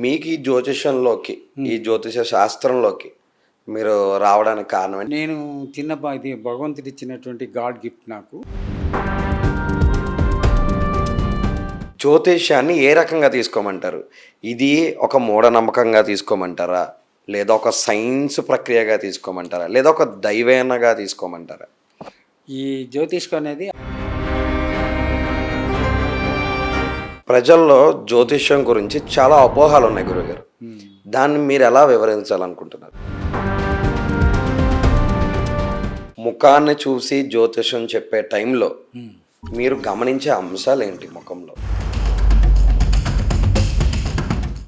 మీకు ఈ జ్యోతిషంలోకి, ఈ జ్యోతిష శాస్త్రంలోకి మీరు రావడానికి కారణం ఏంటి? నేను ఇది భగవంతుడు ఇచ్చినటువంటి గాడ్ గిఫ్ట్ నాకు. జ్యోతిష్యాన్ని ఏ రకంగా తీసుకోమంటారు? ఇది ఒక మూఢనమ్మకంగా తీసుకోమంటారా? లేదా ఒక సైన్స్ ప్రక్రియగా తీసుకోమంటారా? లేదా ఒక దైవేనగా తీసుకోమంటారా? ఈ జ్యోతిష్కం అనేది ప్రజల్లో జ్యోతిష్యం గురించి చాలా అపోహలు ఉన్నాయి గురుగారు. దాన్ని మీరు ఎలా వివరించాలనుకుంటున్నారు? ముఖాన్ని చూసి జ్యోతిషం చెప్పే టైంలో మీరు గమనించే అంశాలు ఏంటి ముఖంలో?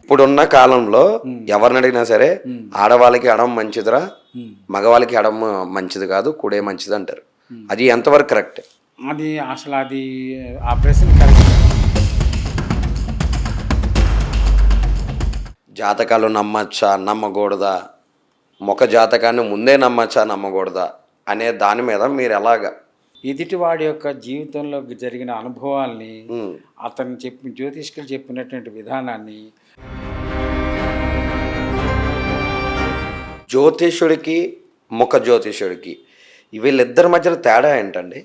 ఇప్పుడున్న కాలంలో ఎవరిని అడిగినా సరే ఆడవాళ్ళకి ఎడం మంచిదిరా, మగవాళ్ళకి ఎడం మంచిది కాదు, కుడే మంచిది అంటారు. అది ఎంతవరకు కరెక్ట్? అది అసలు అది ఆ ప్రశ్న కరెక్ట్. జాతకాలు నమ్మచ్చా నమ్మకూడదా, ముఖ జాతకాన్ని ముందే నమ్మచ్చా నమ్మకూడదా అనే దాని మీద మీరు ఎలాగా? ఎదుటివాడి యొక్క జీవితంలో జరిగిన అనుభవాల్ని, అతను జ్యోతిష్కులు చెప్పినటువంటి విధానాన్ని, జ్యోతిష్యుడికి ముఖ జ్యోతిష్యుడికి వీళ్ళిద్దరి మధ్యన తేడా ఏంటండి?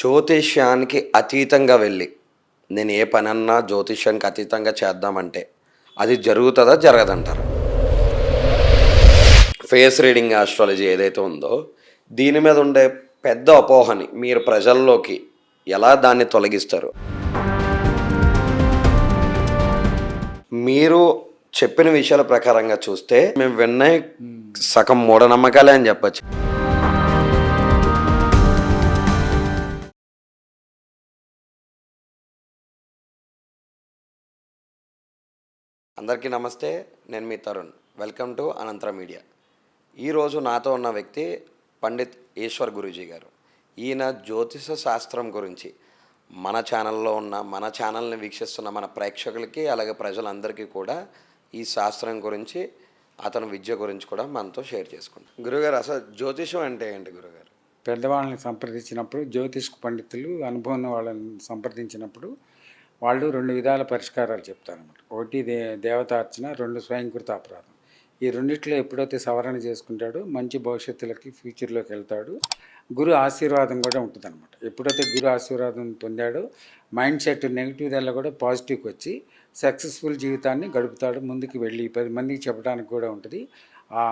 జ్యోతిష్యానికి అతీతంగా వెళ్ళి నేను ఏ పనన్నా జ్యోతిష్యానికి అతీతంగా చేద్దామంటే అది జరుగుతుందా జరగదంటారా? ఫేస్ రీడింగ్ ఆస్ట్రాలజీ ఏదైతే ఉందో దీని మీద ఉండే పెద్ద అపోహని మీరు ప్రజల్లోకి ఎలా దాన్ని తొలగిస్తారు? మీరు చెప్పిన విషయాల ప్రకారంగా చూస్తే మేము విన్న సగం మూఢనమ్మకాలే అని చెప్పచ్చు. అందరికీ నమస్తే, నేను మీ తరుణ్. వెల్కమ్ టు అనంతర మీడియా. ఈరోజు నాతో ఉన్న వ్యక్తి పండిత్ ఈశ్వర్ గురూజీ గారు. ఈయన జ్యోతిష శాస్త్రం గురించి మన ఛానల్లో ఉన్న, మన ఛానల్ని వీక్షిస్తున్న మన ప్రేక్షకులకి అలాగే ప్రజలందరికీ కూడా ఈ శాస్త్రం గురించి, అతని విద్య గురించి కూడా మనతో షేర్ చేసుకుంటాం. గురుగారు, అసలు జ్యోతిషం అంటే ఏంటి గురుగారు? పెద్దవాళ్ళని సంప్రదించినప్పుడు, జ్యోతిష్ పండితులు అనుభవం ఉన్న వాళ్ళని సంప్రదించినప్పుడు వాళ్ళు 2 విధాల పరిష్కారాలు చెప్తారన్నమాట. ఒకటి దేవతార్చన, 2 స్వయంకృత అపరాధం. ఈ రెండిట్లో ఎప్పుడైతే సవరణ చేసుకుంటాడో మంచి భవిష్యత్తులకి, ఫ్యూచర్లోకి వెళ్తాడు. గురు ఆశీర్వాదం కూడా ఉంటుందన్నమాట. ఎప్పుడైతే గురు ఆశీర్వాదం పొందాడో మైండ్ సెట్ నెగిటివ్దల్లా కూడా పాజిటివ్కి వచ్చి సక్సెస్ఫుల్ జీవితాన్ని గడుపుతాడు. ముందుకు వెళ్ళి 10 మందికి చెప్పడానికి కూడా ఉంటుంది. ఆ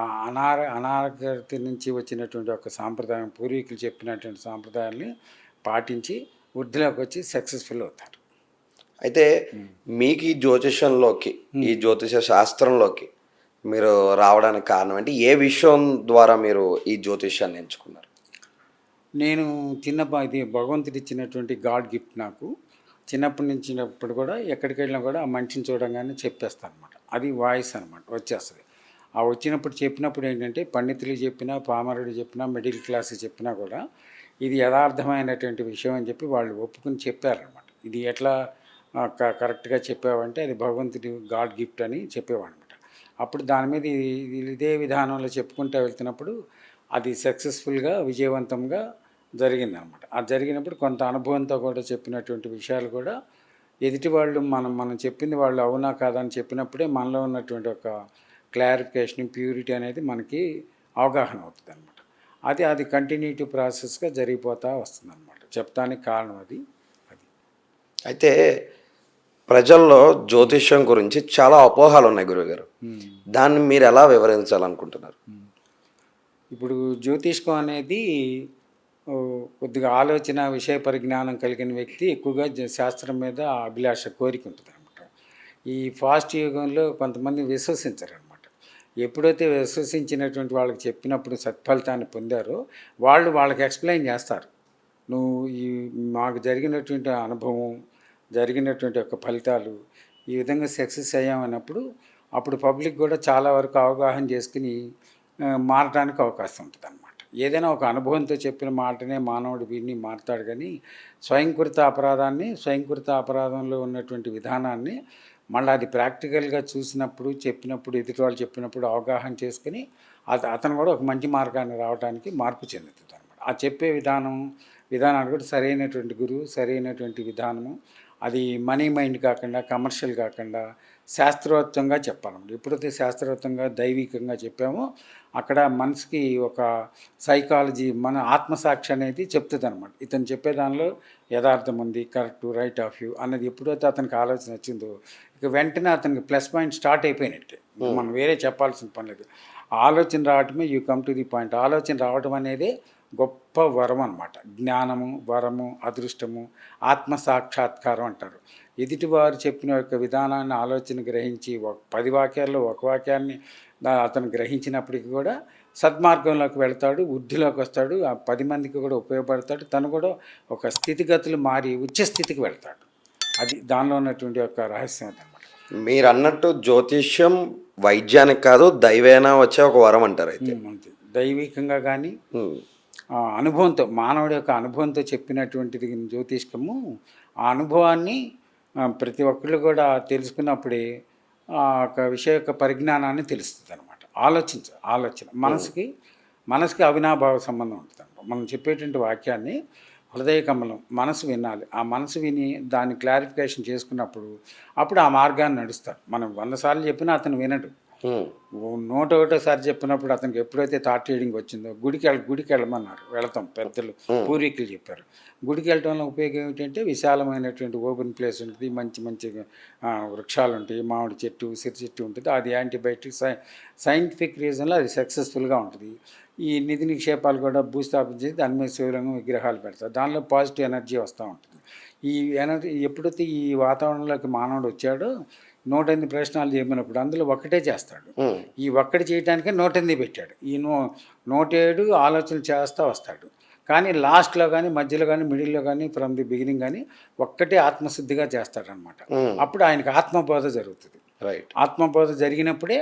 అనారోగ్యత నుంచి వచ్చినటువంటి ఒక సాంప్రదాయం, పూర్వీకులు చెప్పినటువంటి సాంప్రదాయాల్ని పాటించి వృద్ధిలోకి వచ్చి సక్సెస్ఫుల్ అవుతారు. అయితే మీకు ఈ జ్యోతిషంలోకి, ఈ జ్యోతిష శాస్త్రంలోకి మీరు రావడానికి కారణం ఏంటి? ఏ విషయం ద్వారా మీరు ఈ జ్యోతిష్యాన్ని ఎంచుకున్నారు? నేను ఇది భగవంతుడు ఇచ్చినటువంటి గాడ్ గిఫ్ట్ నాకు. చిన్నప్పటి నుంచి కూడా ఎక్కడికి వెళ్ళినా కూడా ఆ మనిషిని చూడంగానే చెప్పేస్తాను అనమాట. అది వాయిస్ అనమాట, వచ్చేస్తుంది. ఆ వచ్చినప్పుడు చెప్పినప్పుడు ఏంటంటే పండితులు చెప్పినా, పామరుడు చెప్పినా, మిడిల్ క్లాస్ చెప్పినా కూడా ఇది యథార్థమైనటువంటి విషయం అని చెప్పి వాళ్ళు ఒప్పుకుని చెప్పారనమాట. ఇది ఎట్లా కరెక్ట్గా చెప్పావంటే అది భగవంతుడి గాడ్ గిఫ్ట్ అని చెప్పేవాడు అనమాట. అప్పుడు దాని మీద ఇదే విధానంలో చెప్పుకుంటూ వెళ్తున్నప్పుడు అది సక్సెస్ఫుల్గా, విజయవంతంగా జరిగిందనమాట. అది జరిగినప్పుడు కొంత అనుభవంతో కూడా చెప్పినటువంటి విషయాలు కూడా ఎదుటి వాళ్ళు మనం చెప్పింది వాళ్ళు అవునా కాదా అని చెప్పినప్పుడే మనలో ఉన్నటువంటి ఒక క్లారిఫికేషన్, ప్యూరిటీ అనేది మనకి అవగాహన అవుతుంది అనమాట. అది కంటిన్యూటీ ప్రాసెస్గా జరిగిపోతూ వస్తుంది అనమాట. చెప్తానికి కారణం అది. అయితే ప్రజల్లో జ్యోతిష్యం గురించి చాలా అపోహలు ఉన్నాయి గురుగారు. దాన్ని మీరు ఎలా వివరించాలనుకుంటున్నారు? ఇప్పుడు జ్యోతిష్కం అనేది కొద్దిగా ఆలోచన, విషయ పరిజ్ఞానం కలిగిన వ్యక్తి ఎక్కువగా శాస్త్రం మీద అభిలాష, కోరిక ఉంటుంది అనమాట. ఈ ఫాస్ట్ యుగంలో కొంతమంది విశ్వసించరనమాట. ఎప్పుడైతే విశ్వసించినటువంటి వాళ్ళకి చెప్పినప్పుడు సత్ఫలితాన్ని పొందారో వాళ్ళకి ఎక్స్ప్లెయిన్ చేస్తారు. నువ్వు మాకు జరిగినటువంటి అనుభవం, జరిగినటువంటి యొక్క ఫలితాలు ఈ విధంగా సక్సెస్ అయ్యామన్నప్పుడు అప్పుడు పబ్లిక్ కూడా చాలా వరకు అవగాహన చేసుకుని మారడానికి అవకాశం ఉంటుంది అనమాట. ఏదైనా ఒక అనుభవంతో చెప్పిన మాటనే మానవుడు వీడిని మారుతాడు, కానీ స్వయంకృత అపరాధంలో ఉన్నటువంటి విధానాన్ని మళ్ళీ అది ప్రాక్టికల్గా చూసినప్పుడు, చెప్పినప్పుడు, ఎదుటి వాళ్ళు చెప్పినప్పుడు అవగాహన చేసుకుని అతను కూడా ఒక మంచి మార్గాన్ని రావడానికి మార్పు చెందుతుంది అనమాట. ఆ చెప్పే విధానం, విధానాలు కూడా సరైనటువంటి గురువు, సరైనటువంటి విధానము, అది మనీ మైండ్ కాకుండా, కమర్షియల్ కాకుండా శాస్త్రోక్తంగా చెప్పాలన్నమాట. ఎప్పుడైతే శాస్త్రోక్తంగా దైవికంగా చెప్పామో అక్కడ మనసుకి ఒక సైకాలజీ, మన ఆత్మసాక్షి అనేది చెప్తుంది అనమాట. ఇతను చెప్పే దానిలో యథార్థం ఉంది, కరెక్ట్, రైట్ ఆఫ్ యూ అన్నది ఎప్పుడైతే అతనికి ఆలోచన వచ్చిందో ఇక వెంటనే అతనికి ప్లస్ పాయింట్ స్టార్ట్ అయిపోయినట్టే. మనం వేరే చెప్పాల్సిన పని లేదు. ఆలోచన రావటమే you come to the point. ఆలోచన రావటం అనేది గొప్ప వరం అనమాట. జ్ఞానము, వరము, అదృష్టము, ఆత్మ సాక్షాత్కారం అంటారు. ఎదుటివారు చెప్పిన యొక్క విధానాన్ని ఆలోచన గ్రహించి 10 వాక్యాల్లో ఒక వాక్యాన్ని అతను గ్రహించినప్పటికీ కూడా సద్మార్గంలోకి వెళ్తాడు, వృద్ధిలోకి వస్తాడు, ఆ 10 మందికి కూడా ఉపయోగపడతాడు. తను కూడా ఒక స్థితిగతులు మారి ఉచ్చ స్థితికి వెళ్తాడు. అది దానిలో ఉన్నటువంటి యొక్క రహస్యం అదనమాట. మీరు అన్నట్టు జ్యోతిష్యం వైద్యానికి కాదు, దైవేన వచ్చే ఒక వరం అంటారు అయితే. అంతే. దైవికంగా కానీ ఉమ్, అనుభవంతో, మానవుడి యొక్క అనుభవంతో చెప్పినటువంటిది జ్యోతిష్కము. ఆ అనుభవాన్ని ప్రతి ఒక్కళ్ళు కూడా తెలుసుకున్నప్పుడే ఆ ఒక విషయ యొక్క పరిజ్ఞానాన్ని తెలుస్తుంది అనమాట. ఆలోచన మనసుకి అవినాభావ సంబంధం ఉంటుంది అనమాట. మనం చెప్పేటువంటి వాక్యాన్ని హృదయ కమలం మనసు వినాలి. ఆ మనసు విని దాన్ని క్లారిఫికేషన్ చేసుకున్నప్పుడు అప్పుడు ఆ మార్గాన్ని నడుస్తాడు. మనం 100 సార్లు చెప్పినా అతను వినడు. ఉమ్, 101సారి చెప్పినప్పుడు అతనికి ఎప్పుడైతే థాట్ రీడింగ్ వచ్చిందో గుడికి వెళ్ళమన్నారు. వెళతాం, పెద్దలు పూర్వీకులు చెప్పారు. గుడికి వెళ్ళటం వల్ల ఉపయోగం ఏమిటంటే విశాలమైనటువంటి ఓపెన్ ప్లేస్ ఉంటుంది, మంచి మంచి వృక్షాలు ఉంటాయి, మామిడి చెట్టు, ఉసిరి చెట్టు ఉంటుంది. అది యాంటీబయాటిక్ సైంటిఫిక్ రీజన్లో అది సక్సెస్ఫుల్గా ఉంటుంది. ఈ నిధి నిక్షేపాలు కూడా భూస్థాపన చేసి దాని మీద శివలింగం విగ్రహాలు పెడతారు. దానిలో పాజిటివ్ ఎనర్జీ వస్తూ ఉంటుంది. ఈ ఎనర్జీ ఎప్పుడైతే ఈ వాతావరణంలోకి మానవుడు వచ్చాడో 108 ప్రశ్నలు చెప్పినప్పుడు అందులో ఒక్కటే చేస్తాడు. ఈ ఒక్కటి చేయడానికే 108 పెట్టాడు. ఈ 107 ఆలోచనలు చేస్తూ వస్తాడు. కానీ లాస్ట్లో కానీ, మధ్యలో కానీ, మిడిల్లో కానీ, ఫ్రమ్ ది బిగినింగ్ కానీ ఒక్కటే ఆత్మశుద్ధిగా చేస్తాడనమాట. అప్పుడు ఆయనకు ఆత్మబోధ జరుగుతుంది. రైట్. ఆత్మబోధ జరిగినప్పుడే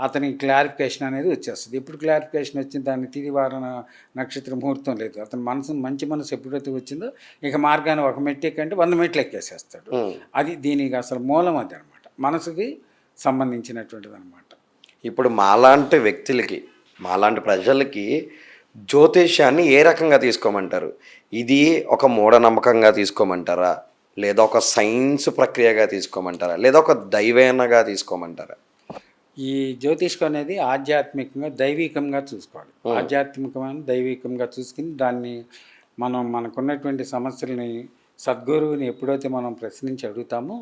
అతనికి క్లారిఫికేషన్ అనేది వచ్చేస్తుంది. ఎప్పుడు క్లారిఫికేషన్ వచ్చింది, దాన్ని తిదివార నక్షత్ర ముహూర్తం లేదు. అతని మంచి మనసు ఎప్పుడైతే వచ్చిందో ఇక మార్గాన్ని ఒక మెట్టు ఎక్కంటే 100 మెట్లు ఎక్కేసేస్తాడు. అది దీనికి అసలు మూలం అది అనమాట. మనసుకి సంబంధించినటువంటిది అనమాట. ఇప్పుడు మాలాంటి వ్యక్తులకి, మాలాంటి ప్రజలకి జ్యోతిష్యాన్ని ఏ రకంగా తీసుకోమంటారు? ఇది ఒక మూఢనమ్మకంగా తీసుకోమంటారా, లేదా ఒక సైన్స్ ప్రక్రియగా తీసుకోమంటారా, లేదా ఒక దైవేనగా తీసుకోమంటారా? ఈ జ్యోతిష్కం అనేది ఆధ్యాత్మికంగా దైవికంగా చూసుకోవాలి. ఆధ్యాత్మికమైన దైవికంగా చూసుకుని దాన్ని మనకున్నటువంటి సమస్యలని సద్గురువుని ఎప్పుడైతే మనం ప్రశ్నించి అడుగుతామో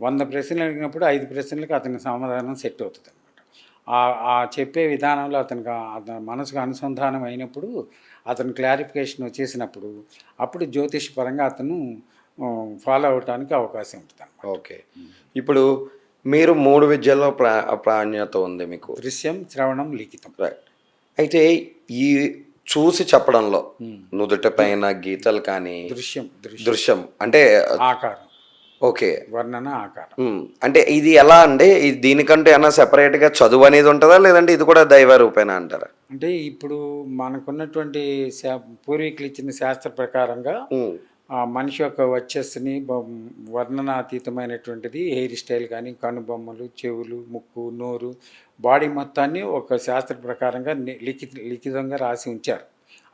100 ప్రశ్నలు అడిగినప్పుడు 5 ప్రశ్నలకు అతనికి సమాధానం సెట్ అవుతుంది అనమాట. ఆ చెప్పే విధానంలో అతని మనసుకు అనుసంధానం అయినప్పుడు, అతను క్లారిఫికేషన్ వచ్చేసినప్పుడు అప్పుడు జ్యోతిషపరంగా అతను ఫాలో అవటానికి అవకాశం ఉంటుంది అనమాట. ఓకే. ఇప్పుడు మీరు 3 విద్యల్లో ప్రావీణ్యత ఉంది మీకు. దృశ్యం, శ్రవణం, లిఖితం. రైట్. అయితే ఈ చూసి చెప్పడంలో నుదుటి పైన గీతలు కానీ, దృశ్యం అంటే ఆకారం, ఓకే, వర్ణన, ఆకారం. అంటే ఇది ఎలా అండి? దీనికంటే ఏమన్నా సెపరేట్గా చదువు అనేది ఉంటుందా, లేదంటే ఇది కూడా దైవ రూపేనా అంటారా? అంటే ఇప్పుడు మనకున్నటువంటి పూర్వీకులు ఇచ్చిన శాస్త్ర ప్రకారంగా మనిషి యొక్క వచ్చస్సుని వర్ణనాతీతమైనటువంటిది హెయిర్ స్టైల్ కానీ, కనుబొమ్మలు, చెవులు, ముక్కు, నోరు, బాడీ మొత్తాన్ని ఒక శాస్త్ర ప్రకారంగా లిఖితంగా రాసి ఉంచారు.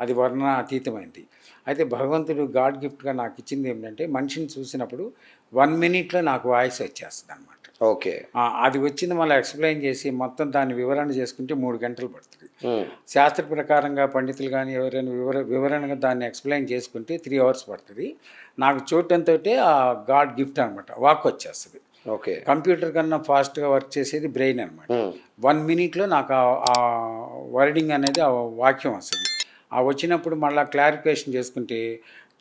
అది వర్ణన అతీతమైంది. అయితే భగవంతుడు గాడ్ గిఫ్ట్గా నాకు ఇచ్చింది ఏమిటంటే మనిషిని చూసినప్పుడు 1 మినిట్లో నాకు వాయిస్ వచ్చేస్తుంది అనమాట. ఓకే. అది వచ్చింది మళ్ళీ ఎక్స్ప్లెయిన్ చేసి మొత్తం దాన్ని వివరణ చేసుకుంటే 3 గంటలు పడుతుంది. శాస్త్ర ప్రకారంగా పండితులు కానీ ఎవరైనా వివరణగా దాన్ని ఎక్స్ప్లెయిన్ చేసుకుంటే 3 అవర్స్ పడుతుంది. నాకు చూడటంతో ఆ గాడ్ గిఫ్ట్ అనమాట, వాక్ వచ్చేస్తుంది. ఓకే. కంప్యూటర్ కన్నా ఫాస్ట్గా వర్క్ చేసేది బ్రెయిన్ అనమాట. 1 మినిట్లో నాకు ఆ వర్డింగ్ అనేది ఆ వాక్యం వస్తుంది. ఆ వచ్చినప్పుడు మళ్ళీ క్లారిఫికేషన్ చేసుకుంటే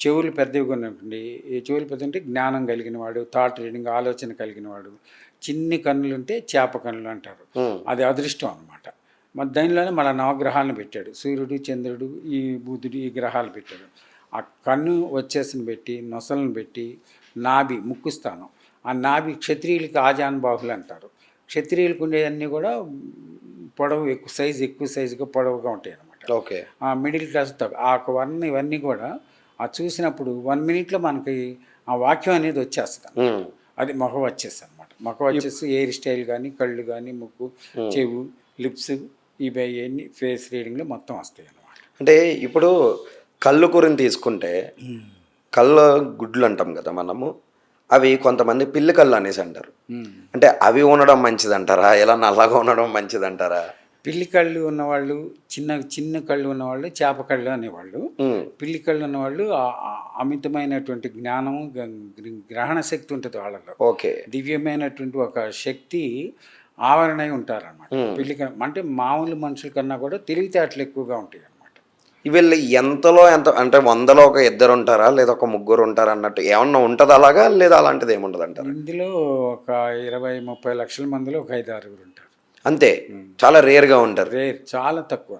చెవులు పెద్దవిగా ఉన్నటువంటి, ఈ చెవులు పెద్ద ఉంటే జ్ఞానం కలిగినవాడు, థాట్ రీడింగ్, ఆలోచన కలిగినవాడు. చిన్ని కన్నులు ఉంటే చేప కన్నులు అంటారు. అది అదృష్టం అనమాట. మరి దానిలోనే మళ్ళీ నవగ్రహాలను పెట్టాడు. సూర్యుడు, చంద్రుడు, ఈ బుధుడు, ఈ గ్రహాలు పెట్టాడు. ఆ కన్ను వచ్చేసిన పెట్టి, నొసలను పెట్టి, నాభి, ముక్కు స్థానం. ఆ నాభి క్షత్రియులకి ఆజానుబాహులు అంటారు. క్షత్రియులకు ఉండేవన్నీ కూడా పొడవు ఎక్కువ సైజుగా పొడవుగా ఉంటాయి అనమాట. ఓకే. మిడిల్ క్లాస్ ఆ వర్ణ ఇవన్నీ కూడా ఆ చూసినప్పుడు 1 మినిట్లో మనకి ఆ వాక్యం అనేది వచ్చేస్తుంది. అది మొహ వచ్చేసి అనమాట. మొహ వచ్చేసి హెయిర్ స్టైల్ కానీ, కళ్ళు కానీ, ముక్కు, చెవు, లిప్స్, ఇవన్నీ ఫేస్ రీడింగ్లో మొత్తం వస్తాయి అన్నమాట. అంటే ఇప్పుడు కళ్ళు గురించి తీసుకుంటే కళ్ళ గుడ్లు అంటాం కదా మనము, అవి కొంతమంది పిల్లి కళ్ళు అనేసి అంటారు. అంటే అవి ఉండడం మంచిదంటారా, ఇలా నల్లగా ఉండడం మంచిదంటారా? పిల్లి కళ్ళు ఉన్నవాళ్ళు, చిన్న చిన్న కళ్ళు ఉన్నవాళ్ళు చేప కళ్ళు అనేవాళ్ళు. ఉమ్, పిల్లి కళ్ళు ఉన్నవాళ్ళు అమితమైనటువంటి జ్ఞానం, గ్రహణ శక్తి ఉంటుంది వాళ్ళలో. ఓకే. దివ్యమైనటువంటి ఒక శక్తి ఆవరణై ఉంటారన్నమాట. పిల్లి అంటే మామూలు మనుషుల కన్నా కూడా తెలివితేటలు ఎక్కువగా ఉంటాయి అన్నమాట. వీళ్ళు ఎంతలో ఎంత అంటే 100లో ఒక ఇద్దరు ఉంటారా, లేదా ఒక ముగ్గురు ఉంటారా అన్నట్టు ఏమన్నా ఉంటుంది అలాగా, లేదా అలాంటిది ఏముండదు అంటారు? ఇందులో ఒక 20-30 లక్షల మందిలో ఒక 5-6 ఉంటారు. అంతే, చాలా రేర్గా ఉంటారు. రేర్, చాలా తక్కువ.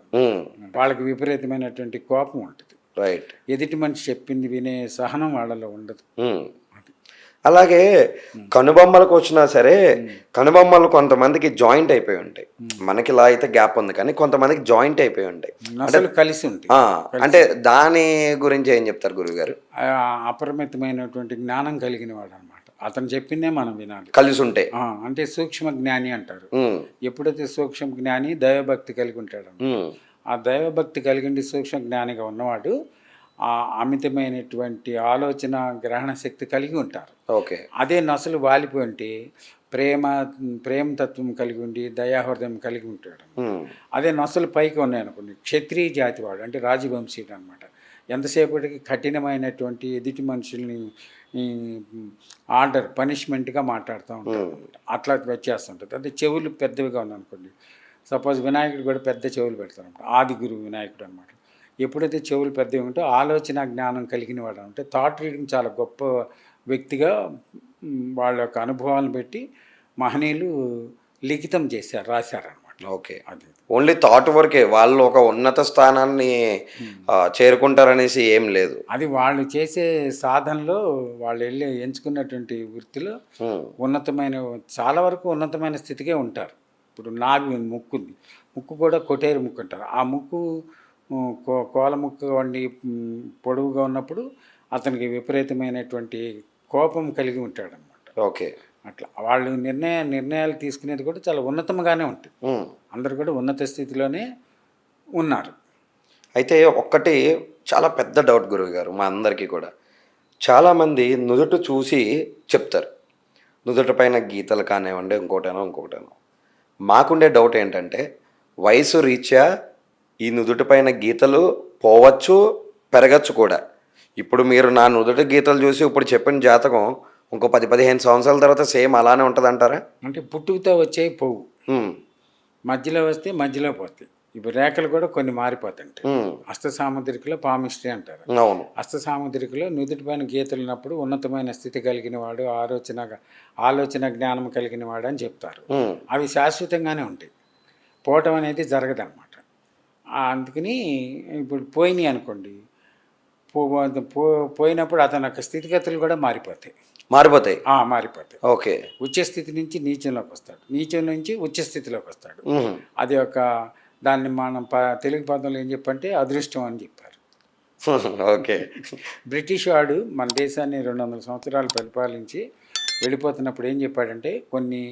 వాళ్ళకి విపరీతమైనటువంటి కోపం ఉంటుంది. రైట్. ఎదుటి మనిషి చెప్పింది వినే సహనం వాళ్ళలో ఉండదు. అలాగే కనుబొమ్మలకు వచ్చినా సరే, కనుబొమ్మలు కొంతమందికి జాయింట్ అయిపోయి ఉంటాయి. మనకి ఇలా అయితే గ్యాప్ ఉంది, కానీ కొంతమందికి జాయింట్ అయిపోయి ఉంటాయి. అసలు కలిసి ఉంటాయి. అంటే దాని గురించి ఏం చెప్తారు గురువుగారు? అపరిమితమైనటువంటి జ్ఞానం కలిగిన వాడు అనమాట. అతను చెప్పిందే మనం వినాలి. కలిసి ఉంటే అంటే సూక్ష్మ జ్ఞాని అంటారు. ఎప్పుడైతే సూక్ష్మ జ్ఞాని దైవభక్తి కలిగి ఉంటాడు, ఆ దైవభక్తి కలిగిండి సూక్ష్మ జ్ఞానిగా ఉన్నవాడు ఆ అమితమైనటువంటి ఆలోచన గ్రహణ శక్తి కలిగి ఉంటారు. ఓకే. అదే నసలు వాలిపోయి ఉంటే ప్రేమతత్వం కలిగి ఉండి దయాహృదయం కలిగి ఉంటాడు. అదే నసలు పైకి ఉన్నాయనుకోండి, క్షత్రియ జాతి వాడు అంటే రాజవంశీయుడు అనమాట. ఎంతసేపటికి కఠినమైనటువంటి ఎదుటి మనుషుల్ని పనిష్మెంట్గా మాట్లాడుతూ ఉంటారు. అట్లా వచ్చేస్తుంటుంది. అంటే చెవులు పెద్దవిగా ఉన్నాయనుకోండి, సపోజ్ వినాయకుడు కూడా పెద్ద చెవులు పెడతారనమాట. ఆది గురువు వినాయకుడు అనమాట. ఎప్పుడైతే చెవులు పెద్దవి ఉంటే ఆలోచన జ్ఞానం కలిగిన వాడు అంటే థాట్ రీడింగ్ చాలా గొప్ప వ్యక్తిగా వాళ్ళ యొక్క అనుభవాలను పెట్టి మహనీయులు లిఖితం చేశారు, రాశారనమాట. ఓకే. అది ఓన్లీ థాట్ వరకే, వాళ్ళు ఒక ఉన్నత స్థానాన్ని చేరుకుంటారనేసి ఏం లేదు. అది వాళ్ళు చేసే సాధనలో వాళ్ళు ఎంచుకున్నటువంటి వృత్తిలో ఉన్నతమైన, చాలా వరకు ఉన్నతమైన స్థితికే ఉంటారు. ఇప్పుడు నాభి ముక్కు ఉంది, ముక్కు కూడా కొటేరు ముక్కు అంటారు. ఆ ముక్కు కోల ముక్కు వండి పొడవుగా ఉన్నప్పుడు అతనికి విపరీతమైనటువంటి కోపం కలిగి ఉంటాడనమాట. ఓకే. అట్లా వాళ్ళు నిర్ణయాలు తీసుకునేది కూడా చాలా ఉన్నతంగానే ఉంటుంది. అందరు కూడా ఉన్నత స్థితిలోనే ఉన్నారు. అయితే ఒక్కటి చాలా పెద్ద డౌట్ గురువు గారు మా అందరికీ కూడా, చాలామంది నుదుట చూసి చెప్తారు, నుదుట పైన గీతలు కానివ్వండి, ఇంకోటేనో. మాకుండే డౌట్ ఏంటంటే, వయసు రీత్యా ఈ నుదుటి పైన గీతలు పోవచ్చు, పెరగచ్చు కూడా. ఇప్పుడు మీరు నా నుదుటి గీతలు చూసి ఇప్పుడు చెప్పిన జాతకం ఇంకో 10-15 సంవత్సరాల తర్వాత సేమ్ అలానే ఉంటుంది అంటారా? అంటే పుట్టుకతో వచ్చే పోవు, మధ్యలో వస్తే మధ్యలో పోతాయి. ఇప్పుడు రేఖలు కూడా కొన్ని మారిపోతాయి. హస్త సాముద్రికలో పామిస్ట్రీ అంటారు. అవును. హస్త సాముద్రికలో నుదుటి పైన గీతలు ఉన్నప్పుడు ఉన్నతమైన స్థితి కలిగిన వాడు, ఆలోచన జ్ఞానం కలిగిన వాడు అని చెప్తారు. అవి శాశ్వతంగానే ఉంటాయి, పోవటం అనేది జరగదన్నమాట. అందుకని ఇప్పుడు పోయినాయి అనుకోండి, పోయినప్పుడు అతని యొక్క స్థితిగతులు కూడా మారిపోతాయి. ఓకే. ఉచ్చ స్థితి నుంచి నీచంలోకి వస్తాడు, నీచం నుంచి ఉచ్చ స్థితిలోకి వస్తాడు. అది ఒక దాన్ని మనం తెలుగు పదంలో ఏం చెప్పంటే అదృష్టం అని చెప్పారు. ఓకే. బ్రిటిష్ వాడు మన దేశాన్ని 200 సంవత్సరాలు పరిపాలించి వెళ్ళిపోతున్నప్పుడు ఏం చెప్పాడంటే, కొన్ని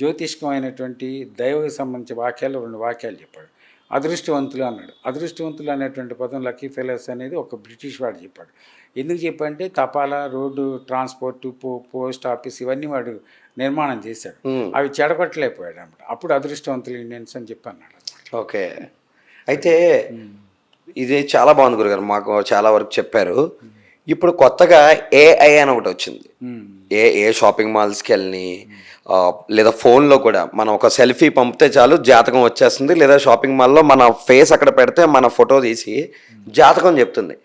జ్యోతిష్కమైనటువంటి దైవకు సంబంధించిన వాక్యాలు 2 వాక్యాలు చెప్పాడు. అదృష్టవంతులు అన్నాడు. అదృష్టవంతులు అనేటువంటి పదం లక్కీ ఫెలోస్ అనేది ఒక బ్రిటిష్ వాడు చెప్పాడు. ఎందుకు చెప్పంటే తపాలా, రోడ్డు ట్రాన్స్పోర్టు, పోస్ట్ ఆఫీస్ ఇవన్నీ వాడు నిర్మాణం చేశాడు. అవి చెడగొట్టలేకపోయాడు అన్నమాట. అప్పుడు అదృష్టవంతులు ఇండియన్స్ అని చెప్పి అన్నాడు. ఓకే. అయితే ఇది చాలా బాగుంది గురుగారు, మాకు చాలా వరకు చెప్పారు. ఇప్పుడు కొత్తగా ఏఐ అని ఒకటి వచ్చింది. ఏ షాపింగ్ మాల్స్కి వెళ్ళి లేదా ఫోన్లో కూడా మనం ఒక సెల్ఫీ పంపితే చాలు జాతకం వచ్చేస్తుంది, లేదా షాపింగ్ మాల్లో మన ఫేస్ అక్కడ పెడితే మన ఫోటో తీసి జాతకం చెప్తుంది.